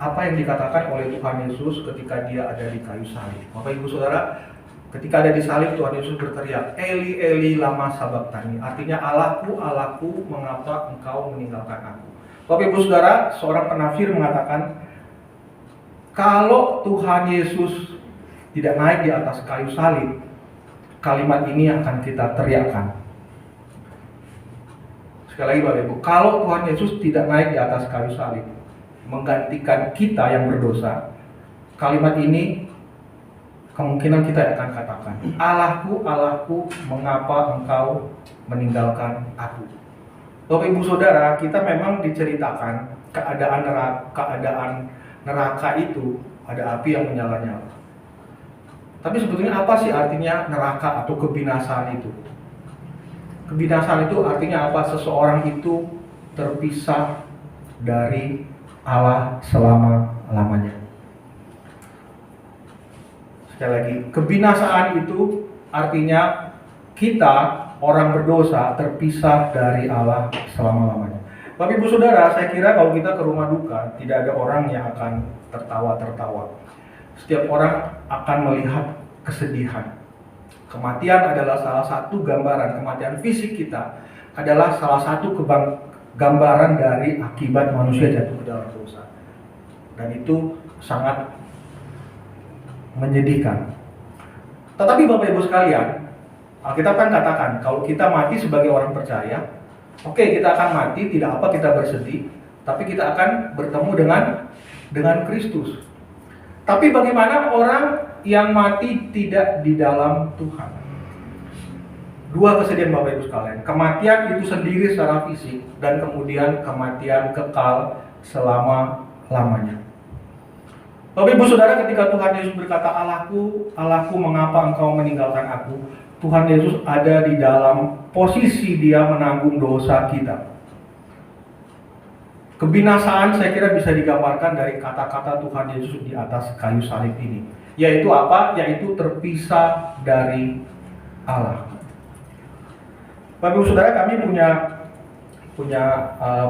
apa yang dikatakan oleh Tuhan Yesus ketika dia ada di kayu salib. Bapak Ibu Saudara, ketika ada di salib Tuhan Yesus berteriak, Eli Eli lama sabachthani, artinya Allahku Allahku mengapa engkau meninggalkan aku. Bapak Ibu Saudara, seorang penafsir mengatakan kalau Tuhan Yesus tidak naik di atas kayu salib, kalimat ini akan kita teriakkan. Sekali lagi Bapak Ibu, kalau Tuhan Yesus tidak naik di atas kayu salib, menggantikan kita yang berdosa, kalimat ini kemungkinan kita akan katakan, Allahku, Allahku, mengapa engkau meninggalkan aku. Bapak Ibu Saudara, kita memang diceritakan keadaan neraka itu ada api yang menyala-nyala. Tapi sebetulnya apa sih artinya neraka atau kebinasaan itu? Kebinasaan itu artinya apa? Seseorang itu terpisah dari Allah selama-lamanya. Sekali lagi, kebinasaan itu artinya kita orang berdosa terpisah dari Allah selama-lamanya. Bapak Ibu Saudara, saya kira kalau kita ke rumah duka, tidak ada orang yang akan tertawa-tertawa. Setiap orang akan melihat kesedihan. Kematian adalah salah satu gambaran, kematian fisik kita adalah salah satu gambaran dari akibat manusia jatuh ke dalam dosa. Dan itu sangat menyedihkan. Tetapi Bapak Ibu sekalian, Alkitab kan katakan kalau kita mati sebagai orang percaya, oke, kita akan mati, tidak apa kita bersedih, tapi kita akan bertemu dengan Kristus. Tapi bagaimana orang yang mati tidak di dalam Tuhan? Dua kesedihan Bapak Ibu sekalian. Kematian itu sendiri secara fisik dan kemudian kematian kekal selama-lamanya. Bapak Ibu Saudara, ketika Tuhan Yesus berkata, Allahku, Allahku, mengapa engkau meninggalkan aku? Tuhan Yesus ada di dalam posisi dia menanggung dosa kita. Kebinasaan saya kira bisa digambarkan dari kata-kata Tuhan Yesus di atas kayu salib ini. Yaitu apa? Yaitu terpisah dari Allah. Bapak Ibu Saudara, kami punya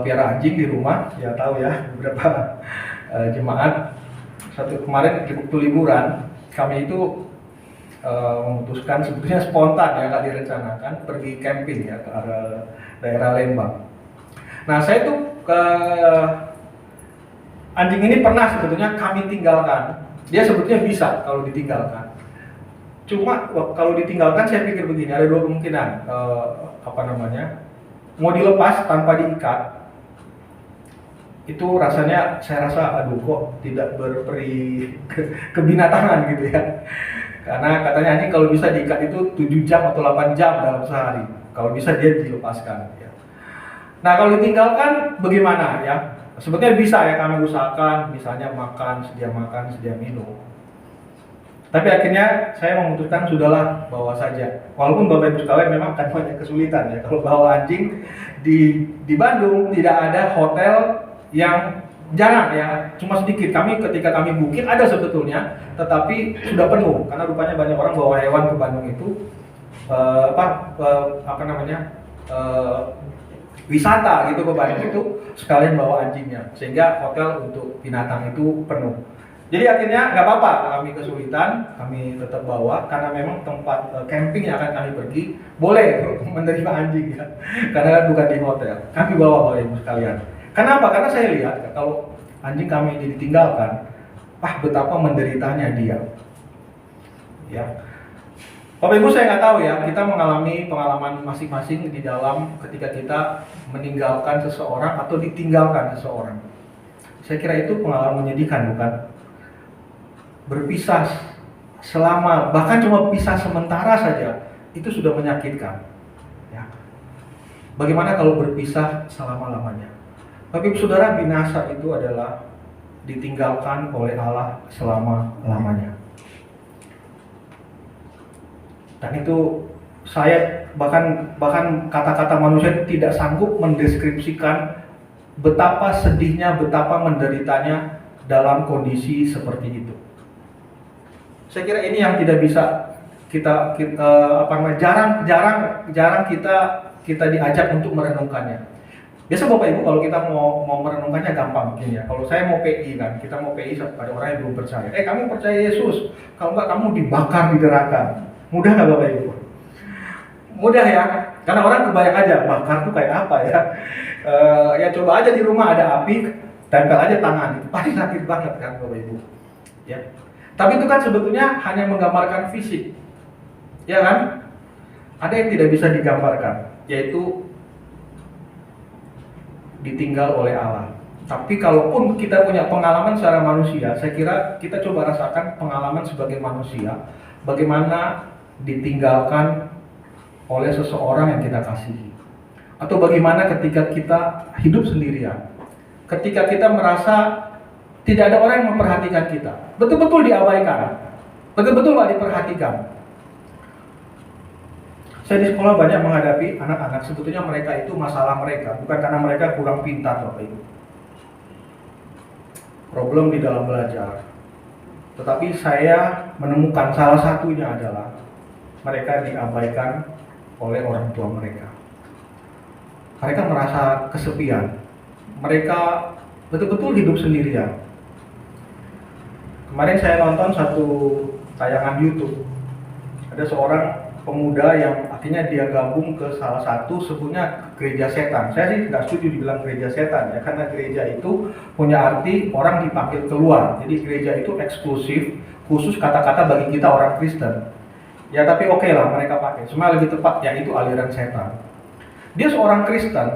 piara anjing di rumah. Ya tahu ya, beberapa jemaat kemarin waktu liburan kami itu memutuskan, sebetulnya spontan ya, nggak direncanakan, pergi camping ya ke arah daerah Lembang. Nah, saya tuh anjing ini pernah sebetulnya kami tinggalkan. Dia sebetulnya bisa kalau ditinggalkan. Cuma kalau ditinggalkan saya pikir begini, ada dua kemungkinan. Mau dilepas tanpa diikat, itu rasanya saya rasa aduh kok tidak berperi kebinatangan gitu ya. Karena katanya anjing kalau bisa diikat itu 7 jam atau 8 jam dalam sehari. Kalau bisa dia dilepaskan ya. Nah, kalau ditinggalkan bagaimana ya? Sebetulnya bisa ya, kami usahakan misalnya makan, sedia minum. Tapi akhirnya saya memutuskan sudahlah, bawa saja. Walaupun Bapak Ibu sekalian memang akan banyak kesulitan ya kalau bawa anjing di Bandung, tidak ada hotel yang jarang ya, cuma sedikit. Ketika kami booking ada sebetulnya, tetapi sudah penuh karena rupanya banyak orang bawa hewan ke Bandung itu wisata gitu ke Bandung itu, sekalian bawa anjingnya, sehingga hotel untuk binatang itu penuh. Jadi akhirnya nggak apa-apa, kami kesulitan, kami tetap bawa karena memang tempat camping yang akan kami pergi boleh menerima anjing ya, karena bukan di hotel. Kami bawa Bapak Ibu sekalian. Kenapa? Karena saya lihat kalau anjing kami ditinggalkan, betapa menderitanya dia. Ya, Bapak Ibu, saya nggak tahu ya, kita mengalami pengalaman masing-masing di dalam ketika kita meninggalkan seseorang atau ditinggalkan seseorang. Saya kira itu pengalaman menyedihkan, bukan? Berpisah selama, bahkan cuma pisah sementara saja, itu sudah menyakitkan. Ya. Bagaimana kalau berpisah selama-lamanya? Bapak Ibu Saudara, binasa itu adalah ditinggalkan oleh Allah selama-lamanya. Dan itu saya bahkan kata-kata manusia tidak sanggup mendeskripsikan betapa sedihnya, betapa menderitanya dalam kondisi seperti itu. Saya kira ini yang tidak bisa jarang kita diajak untuk merenungkannya. Biasa Bapak Ibu kalau kita mau merenungkannya gampang mungkin ya. Kalau saya mau PI kan, kita mau PI pada orang yang belum percaya. Kamu percaya Yesus? Kalau enggak kamu dibakar di neraka. Mudah nggak Bapak Ibu? Mudah ya, karena orang kebayang aja bakar tuh kayak apa ya. Ya coba aja di rumah ada api, tempel aja tangan, itu pasti sakit banget kan Bapak Ibu. Ya. Tapi itu kan sebetulnya hanya menggambarkan fisik, ya kan? Ada yang tidak bisa digambarkan, yaitu ditinggal oleh Allah. Tapi kalaupun kita punya pengalaman secara manusia, saya kira kita coba rasakan pengalaman sebagai manusia, bagaimana ditinggalkan oleh seseorang yang kita kasihi. Atau bagaimana ketika kita hidup sendirian, ketika kita merasa tidak ada orang yang memperhatikan kita, betul-betul diabaikan, betul-betul gak diperhatikan. Saya di sekolah banyak menghadapi anak-anak, sebetulnya mereka itu masalah mereka, bukan karena mereka kurang pintar Bapak Ibu. Problem di dalam belajar. Tetapi saya menemukan salah satunya adalah mereka diabaikan oleh orang tua mereka. Mereka merasa kesepian. Mereka betul-betul hidup sendirian. Kemarin saya nonton satu tayangan YouTube. Ada seorang pemuda yang akhirnya dia gabung ke salah satu sebutnya gereja setan. Saya sih nggak setuju dibilang gereja setan ya, karena gereja itu punya arti orang dipanggil keluar. Jadi gereja itu eksklusif, khusus kata-kata bagi kita orang Kristen. Ya tapi oke lah mereka pakai. Cuma lebih tepat ya itu aliran setan. Dia seorang Kristen,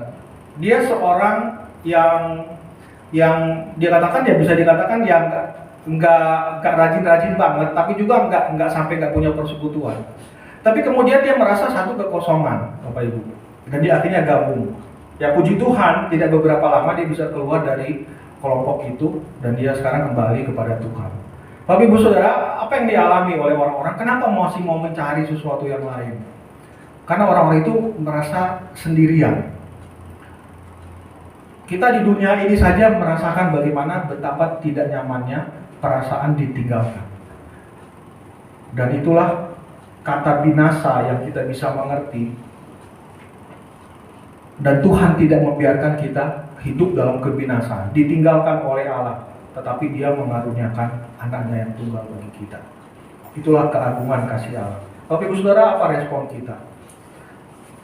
dia seorang yang dia katakan ya bisa dikatakan ya nggak rajin-rajin banget, tapi juga nggak sampai nggak punya persekutuan. Tapi kemudian dia merasa satu kekosongan, Bapak Ibu, dan dia akhirnya gabung. Ya puji Tuhan, tidak beberapa lama dia bisa keluar dari kelompok itu dan dia sekarang kembali kepada Tuhan. Bapak Ibu Saudara, apa yang dialami oleh orang-orang? Kenapa masih mau mencari sesuatu yang lain? Karena orang-orang itu merasa sendirian. Kita di dunia ini saja merasakan bagaimana betapa tidak nyamannya perasaan ditinggalkan. Dan itulah kata binasa yang kita bisa mengerti. Dan Tuhan tidak membiarkan kita hidup dalam kebinasaan, ditinggalkan oleh Allah, tetapi Dia mengaruniakan anaknya yang tunggal bagi kita. Itulah keagungan kasih Allah. Bapak Ibu Saudara, apa respon kita?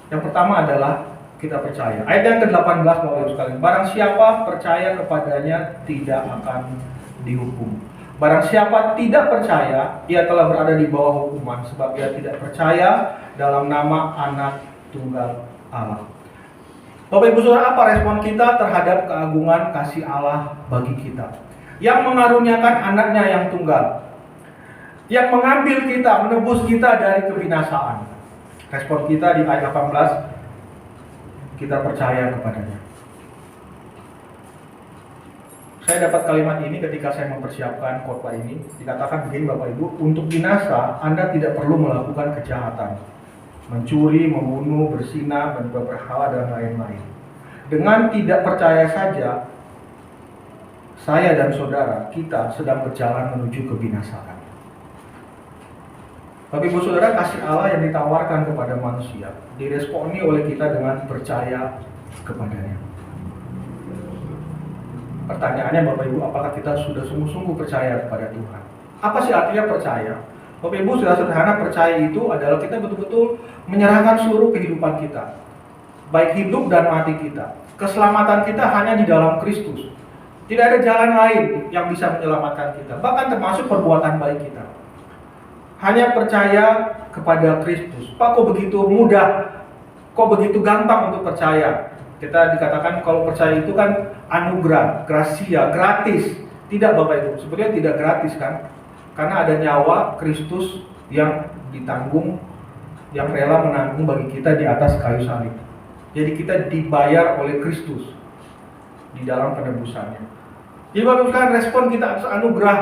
Yang pertama adalah kita percaya. Ayat yang ke-18 Bapak Ibu sekalian. Barang siapa percaya kepadanya tidak akan dihukum. Barang siapa tidak percaya, ia telah berada di bawah hukuman sebab ia tidak percaya dalam nama Anak Tunggal Allah. Bapak Ibu Saudara, apa respon kita terhadap keagungan kasih Allah bagi kita? Yang mengaruniakan anaknya yang tunggal, yang mengambil kita, menebus kita dari kebinasaan. Respon kita di ayat 18, kita percaya kepadanya. Saya dapat kalimat ini ketika saya mempersiapkan khotbah ini. Dikatakan begini Bapak Ibu, untuk binasa Anda tidak perlu melakukan kejahatan, mencuri, membunuh, berzinah, menyembah berhala dan lain-lain. Dengan tidak percaya saja, saya dan saudara kita sedang berjalan menuju kebinasaan. Bapak Ibu Saudara, kasih Allah yang ditawarkan kepada manusia diresponi oleh kita dengan percaya kepadanya. Pertanyaannya Bapak Ibu, apakah kita sudah sungguh-sungguh percaya kepada Tuhan? Apa sih artinya percaya? Bapak Ibu, sudah sederhana, percaya itu adalah kita betul-betul menyerahkan seluruh kehidupan kita, baik hidup dan mati kita. Keselamatan kita hanya di dalam Kristus. Tidak ada jalan lain yang bisa menyelamatkan kita, bahkan termasuk perbuatan baik kita. Hanya percaya kepada Kristus. Pak, kok begitu mudah? Kok begitu gampang untuk percaya? Kita dikatakan kalau percaya itu kan anugerah, gracia, gratis. Tidak Bapak Ibu, sebenarnya tidak gratis kan? Karena ada nyawa Kristus yang ditanggung, yang rela menanggung bagi kita di atas kayu salib. Jadi kita dibayar oleh Kristus di dalam penebusannya. Jadi Bapak Ibu sekalian, respon kita atas anugerah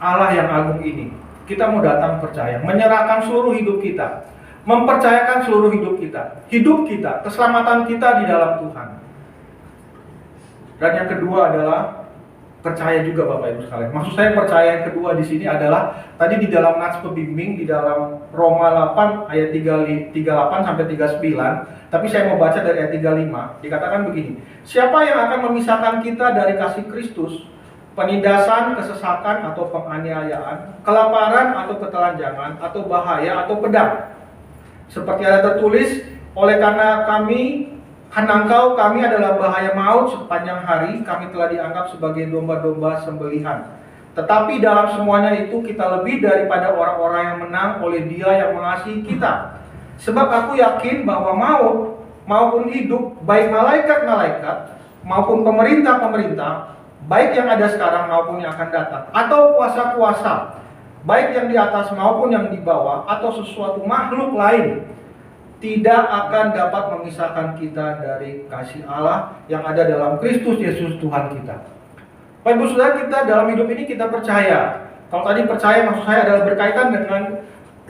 Allah yang agung ini. Kita mau datang percaya, menyerahkan seluruh hidup kita, mempercayakan seluruh hidup kita, keselamatan kita di dalam Tuhan. Dan yang kedua adalah percaya juga Bapak Ibu sekalian. Maksud saya percaya yang kedua di sini adalah tadi di dalam nats pembimbing di dalam Roma 8 ayat 38 sampai 39, tapi saya mau baca dari ayat 35. Dikatakan begini, siapa yang akan memisahkan kita dari kasih Kristus? Penindasan, kesesakan atau penganiayaan, kelaparan atau ketelanjangan, atau bahaya atau pedang. Seperti ada tertulis, oleh karena kami hanangkau kami adalah bahaya maut sepanjang hari, kami telah dianggap sebagai domba-domba sembelihan. Tetapi dalam semuanya itu kita lebih daripada orang-orang yang menang oleh Dia yang mengasihi kita. Sebab aku yakin bahwa maut maupun hidup, baik malaikat-malaikat maupun pemerintah-pemerintah, baik yang ada sekarang maupun yang akan datang, atau kuasa-kuasa, baik yang di atas maupun yang di bawah, atau sesuatu makhluk lain, tidak akan dapat memisahkan kita dari kasih Allah yang ada dalam Kristus Yesus Tuhan kita. Bapak Ibu Saudara, kita dalam hidup ini kita percaya. Kalau tadi percaya maksud saya adalah berkaitan dengan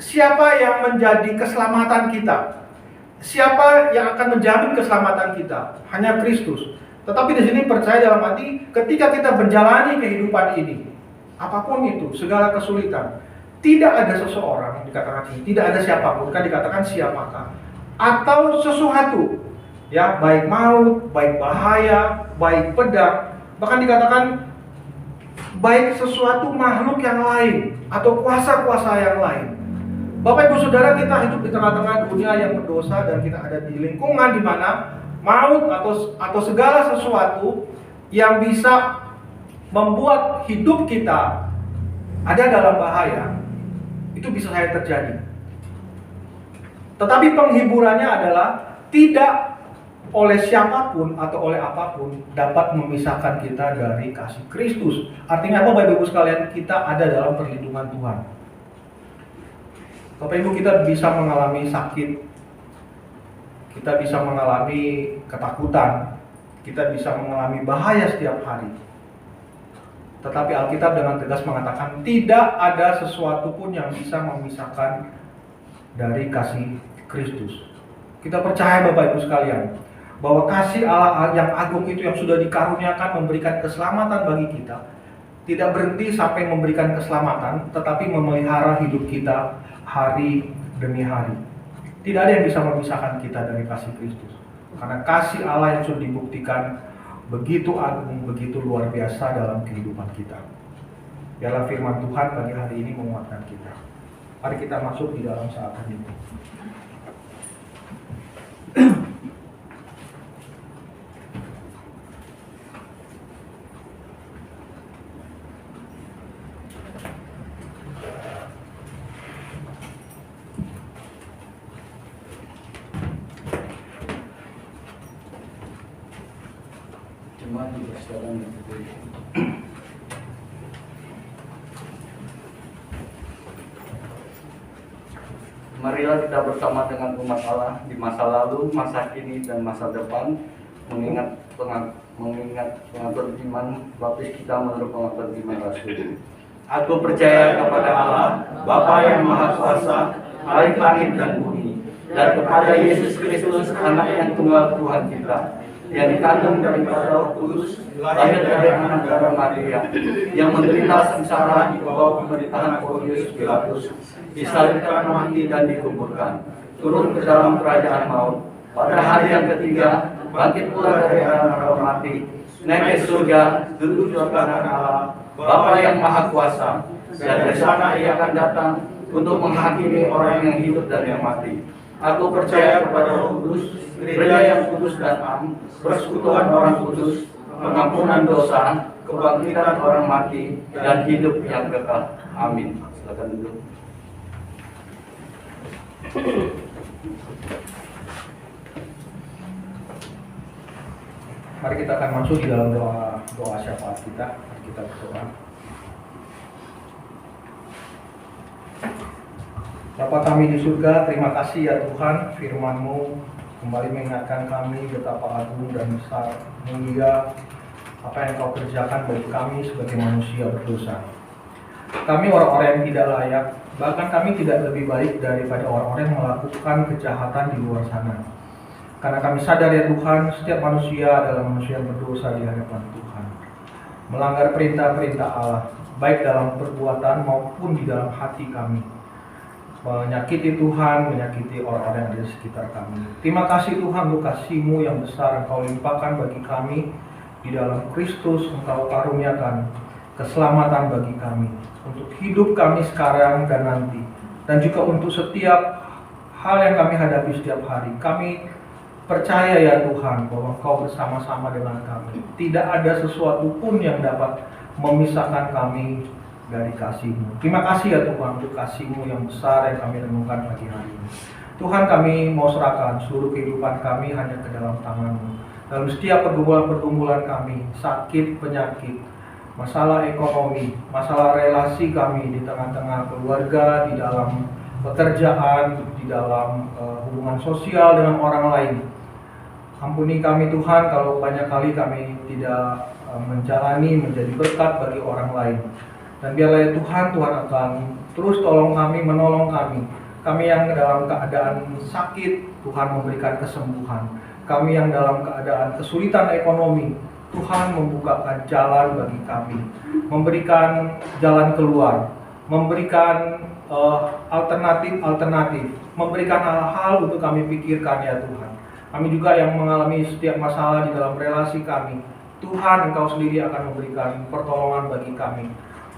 siapa yang menjadi keselamatan kita. siapa yang akan menjamin keselamatan kita? Hanya Kristus. Tetapi di sini percaya dalam arti ketika kita menjalani kehidupan ini, apapun itu, segala kesulitan, tidak ada seseorang yang dikatakan ini, tidak ada siapapun, kan dikatakan siapakah, atau sesuatu, ya, baik maut, baik bahaya, baik pedang, bahkan dikatakan baik sesuatu makhluk yang lain atau kuasa-kuasa yang lain. Bapak Ibu Saudara, kita hidup di tengah-tengah dunia yang berdosa dan kita ada di lingkungan di mana maut atau segala sesuatu yang bisa membuat hidup kita ada dalam bahaya, itu bisa saja terjadi. Tetapi penghiburannya adalah tidak oleh siapapun atau oleh apapun dapat memisahkan kita dari kasih Kristus. Artinya apa Bapak Ibu sekalian? Kita ada dalam perlindungan Tuhan. Bapak Ibu, kita bisa mengalami sakit, kita bisa mengalami ketakutan, kita bisa mengalami bahaya setiap hari. Tetapi Alkitab dengan tegas mengatakan tidak ada sesuatu pun yang bisa memisahkan dari kasih Kristus. Kita percaya Bapak Ibu sekalian bahwa kasih Allah yang agung itu yang sudah dikaruniakan memberikan keselamatan bagi kita, tidak berhenti sampai memberikan keselamatan, tetapi memelihara hidup kita hari demi hari. Tidak ada yang bisa memisahkan kita dari kasih Kristus. Karena kasih Allah yang sudah dibuktikan begitu agung, begitu luar biasa dalam kehidupan kita. Biarlah firman Tuhan pagi hari ini menguatkan kita. Mari kita masuk di dalam saat ini. Marilah kita bersama dengan umat Allah di masa lalu, masa kini, dan masa depan mengingat pengatur iman baptis kita menurut pengatur iman Rasul. Aku percaya kepada Allah, Bapa yang Maha Kuasa, Khalik langit dan bumi, dan kepada Yesus Kristus, Anak yang tunggal Tuhan kita, yang dikandung daripada Roh Kudus, lahir dari anak darah Maria, yang menderita sengsara di bawah pemerintahan Pontius Pilatus, disalibkan, mati, dan dikuburkan, turun ke dalam kerajaan maut, pada hari yang ketiga bangkit pula dari antara orang mati, naik ke surga, duduk di kanan Allah, Bapa yang Maha Kuasa, dan dari sana Ia akan datang untuk menghakimi orang yang hidup dan yang mati. Aku percaya kepada Roh Kudus, gereja yang kudus dan am, persekutuan orang kudus, pengampunan dosa, kebangkitan orang mati, dan hidup yang kekal. Amin. Silakan duduk. Mari kita akan masuk di dalam doa syafaat kita. Mari kita berdoa. Bapa kami di surga, terima kasih ya Tuhan, firman-Mu kembali mengingatkan kami betapa agung dan besar, mulia apa yang Kau kerjakan bagi kami sebagai manusia berdosa. Kami orang-orang yang tidak layak, bahkan kami tidak lebih baik daripada orang-orang yang melakukan kejahatan di luar sana. Karena kami sadar ya Tuhan, setiap manusia adalah manusia yang berdosa di hadapan Tuhan, melanggar perintah-perintah Allah, baik dalam perbuatan maupun di dalam hati kami, menyakiti Tuhan, menyakiti orang-orang yang ada di sekitar kami. Terima kasih Tuhan untuk kasih-Mu yang besar Engkau limpahkan bagi kami. Di dalam Kristus Engkau karuniakan keselamatan bagi kami, untuk hidup kami sekarang dan nanti, dan juga untuk setiap hal yang kami hadapi setiap hari. Kami percaya ya Tuhan bahwa Engkau bersama-sama dengan kami. Tidak ada sesuatu pun yang dapat memisahkan kami dari kasih-Mu. Terima kasih ya Tuhan untuk kasih-Mu yang besar yang kami renungkan pagi hari ini. Tuhan, kami mau serahkan seluruh kehidupan kami hanya ke dalam tangan-Mu. Dalam setiap pergumulan-pergumulan kami, sakit, penyakit, masalah ekonomi, masalah relasi kami di tengah-tengah keluarga, di dalam pekerjaan, di dalam hubungan sosial dengan orang lain. Ampuni kami Tuhan kalau banyak kali kami tidak menjalani menjadi berkat bagi orang lain. Dan biarlah ya Tuhan, Tuhan akan terus tolong kami, menolong kami Kami yang dalam keadaan sakit, Tuhan memberikan kesembuhan. Kami yang dalam keadaan kesulitan ekonomi, Tuhan membukakan jalan bagi kami, memberikan jalan keluar, memberikan alternatif, memberikan hal-hal untuk kami pikirkan ya Tuhan. Kami juga yang mengalami setiap masalah di dalam relasi kami, Tuhan Engkau sendiri akan memberikan pertolongan bagi kami,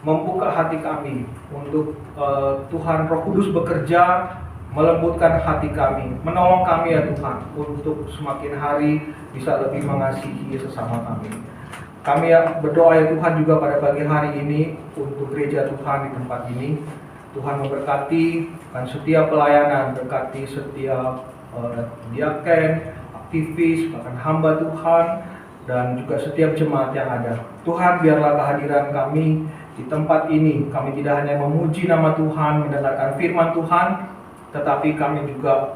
membuka hati kami untuk Tuhan Roh Kudus bekerja, melembutkan hati kami, menolong kami ya Tuhan untuk semakin hari bisa lebih mengasihi sesama kami. Kami yang berdoa ya Tuhan juga pada pagi hari ini untuk gereja Tuhan di tempat ini. Tuhan memberkati kan setiap pelayanan, berkati setiap diaken, aktivis, bahkan hamba Tuhan, dan juga setiap jemaat yang ada. Tuhan, biarlah kehadiran kami di tempat ini, kami tidak hanya memuji nama Tuhan, mendengarkan firman Tuhan, tetapi kami juga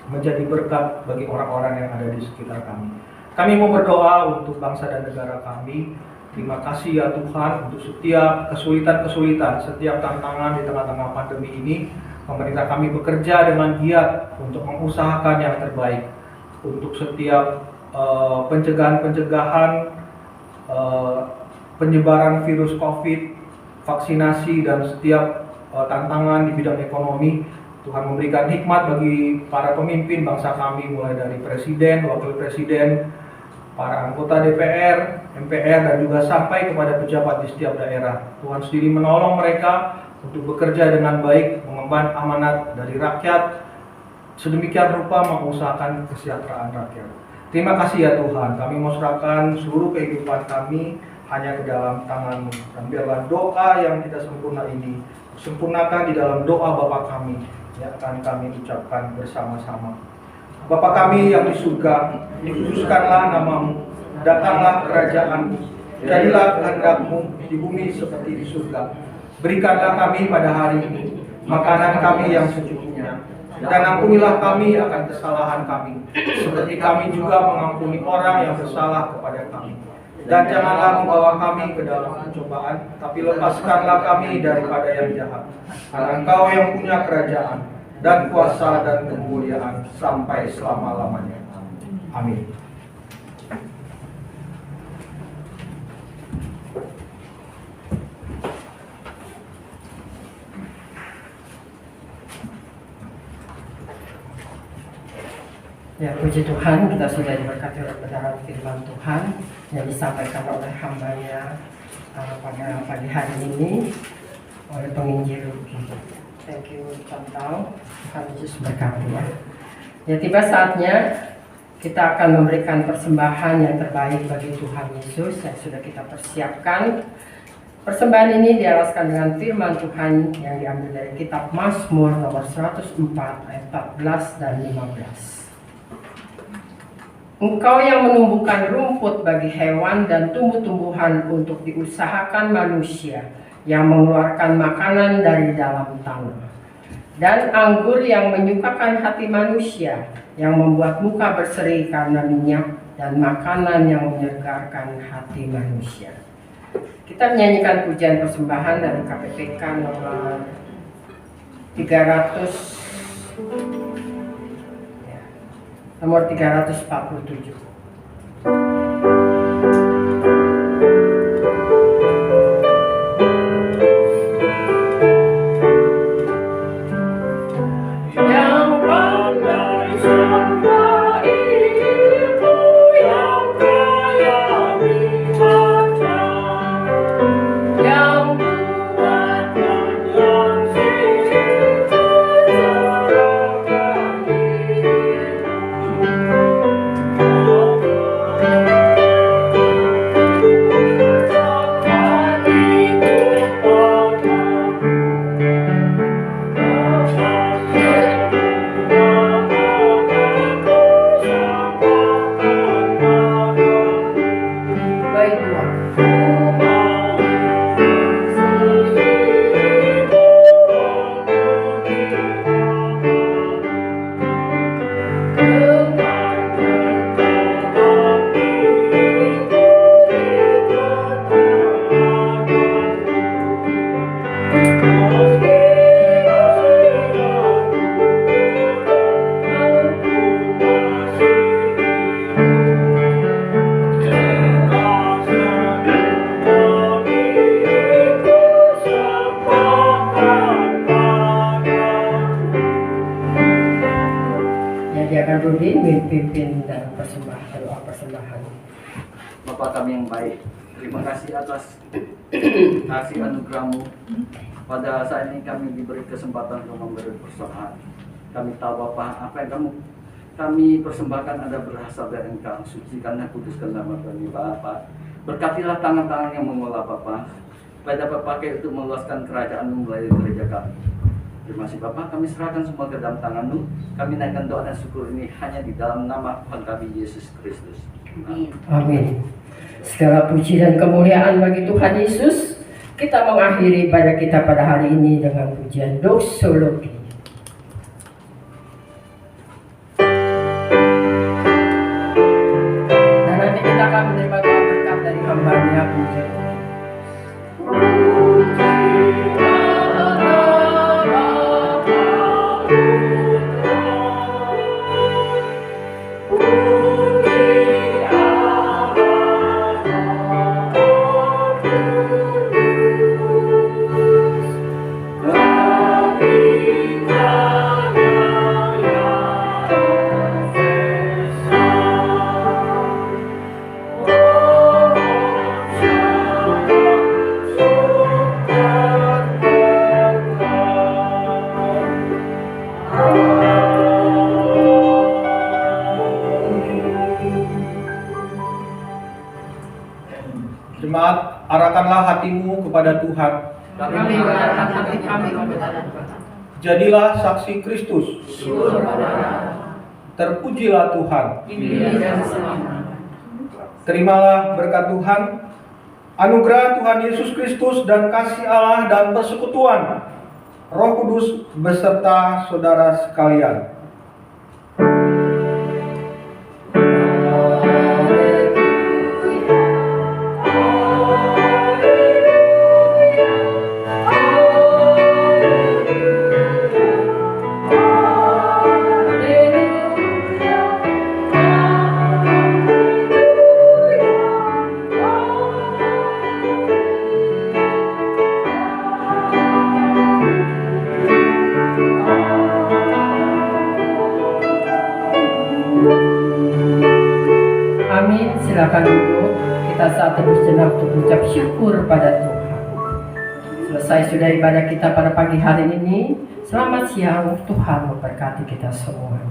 menjadi berkat bagi orang-orang yang ada di sekitar kami. Kami mau berdoa untuk bangsa dan negara kami. Terima kasih ya Tuhan untuk setiap kesulitan-kesulitan, setiap tantangan di tengah-tengah pandemi ini. Pemerintah kami bekerja dengan giat untuk mengusahakan yang terbaik untuk setiap pencegahan penyebaran virus COVID, vaksinasi, dan setiap tantangan di bidang ekonomi. Tuhan memberikan hikmat bagi para pemimpin bangsa kami, mulai dari presiden, wakil presiden, para anggota DPR, MPR, dan juga sampai kepada pejabat di setiap daerah. Tuhan sendiri menolong mereka untuk bekerja dengan baik, mengemban amanat dari rakyat, sedemikian rupa mengusahakan kesejahteraan rakyat. Terima kasih ya Tuhan, kami mau serahkan seluruh kehidupan kami hanya ke dalam tangan-Mu. Dan biarlah doa yang tidak sempurna ini sempurnakan di dalam doa Bapa kami yang akan kami ucapkan bersama-sama. Bapa kami yang di surga, dikuduskanlah nama-Mu, datanglah kerajaan-Mu, jadilah kehendak-Mu di bumi seperti di surga. Berikanlah kami pada hari ini makanan kami yang secukupnya, dan ampunilah kami akan kesalahan kami, seperti kami juga mengampuni orang yang bersalah kepada kami. Dan janganlah membawa kami ke dalam pencobaan, tapi lepaskanlah kami daripada yang jahat. Karena Engkau yang punya kerajaan dan kuasa dan kemuliaan sampai selama-lamanya. Amin. Ya, puji Tuhan, kita sudah diberkati oleh kebenaran firman Tuhan yang disampaikan oleh hamba-Nya pada pagi hari ini oleh penginjil Luki. Thank you, Chantal. Tuhan Yesus berkati ya. Ya, tiba saatnya kita akan memberikan persembahan yang terbaik bagi Tuhan Yesus yang sudah kita persiapkan. Persembahan ini dialaskan dengan firman Tuhan yang diambil dari kitab Mazmur nomor 104 ayat 14 dan 15. Engkau yang menumbuhkan rumput bagi hewan dan tumbuh-tumbuhan untuk diusahakan manusia, yang mengeluarkan makanan dari dalam tanah, dan anggur yang menyukakan hati manusia, yang membuat muka berseri karena minyak, dan makanan yang menyegarkan hati manusia. Kita menyanyikan pujian persembahan dari KPPK nomor 347. Oh pimpin dan doa persembahan. Bapa kami yang baik, terima kasih atas kasih anugerah-Mu. Pada saat ini kami diberi kesempatan untuk memberi persembahan. Kami tahu Bapa, apa yang kami persembahkan ada berasal dari Engkau. Sucikanlah, kuduskan nama kami Bapa. Berkatilah tangan-tangan yang mengolah Bapa, supaya dapat pakai untuk meluaskan kerajaan-Mu melalui gereja kami. Terima kasih Bapa, kami serahkan semua ke dalam tangan-Mu. Kami naikkan doa dan syukur ini hanya di dalam nama Tuhan kami Yesus Kristus. Amin. Segala puji dan kemuliaan bagi Tuhan Yesus. Kita mengakhiri ibadah kita pada hari ini dengan pujian doksologi. Dan nanti kita akan menerima doa berkat dari hamba-Nya puji. Jemaat, arahkanlah hatimu kepada Tuhan. Kami menyerahkan hati kami kepada Tuhan. Jadilah saksi Kristus. Terpujilah Tuhan. Terimalah berkat Tuhan, anugerah Tuhan Yesus Kristus dan kasih Allah dan persekutuan Roh Kudus beserta saudara sekalian. Amin. Silakan duduk. Kita saat teduh sejenak untuk mengucap syukur pada Tuhan. Selesai sudah ibadah kita pada pagi hari ini. Selamat siang. Tuhan memberkati kita semuanya.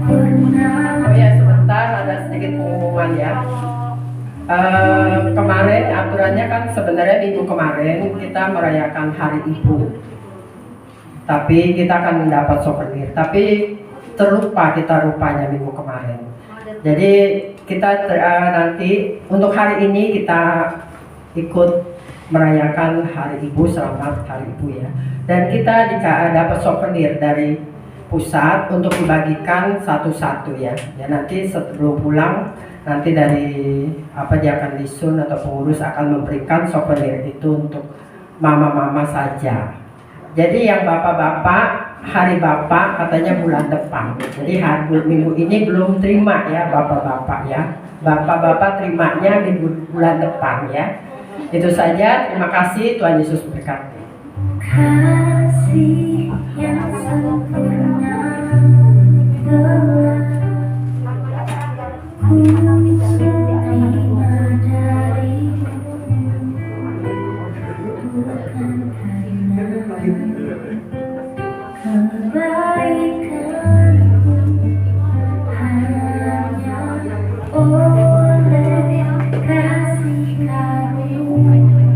Oh ya, sebentar ada sedikit pengumuman ya. Kemarin aturannya kan sebenarnya minggu kemarin kita merayakan Hari Ibu. Tapi kita akan mendapat souvenir. Tapi terlupa kita rupanya minggu kemarin. Jadi kita nanti untuk hari ini kita ikut merayakan Hari Ibu, selamat Hari Ibu ya. Dan kita dapat souvenir dari pusat untuk dibagikan satu-satu ya. Ya nanti sebelum pulang nanti dari dia akan disun atau pengurus akan memberikan souvenir itu untuk mama-mama saja. Jadi yang bapak-bapak, hari bapak katanya bulan depan. Jadi minggu ini belum terima ya bapak-bapak ya. Bapak-bapak terimanya di bulan depan ya. Itu saja. Terima kasih. Tuhan Yesus berkati. Kasih yang sempurna telah ku terima darimu, bukan karena kebaikanku, hanya oleh kasih karunia.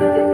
Ku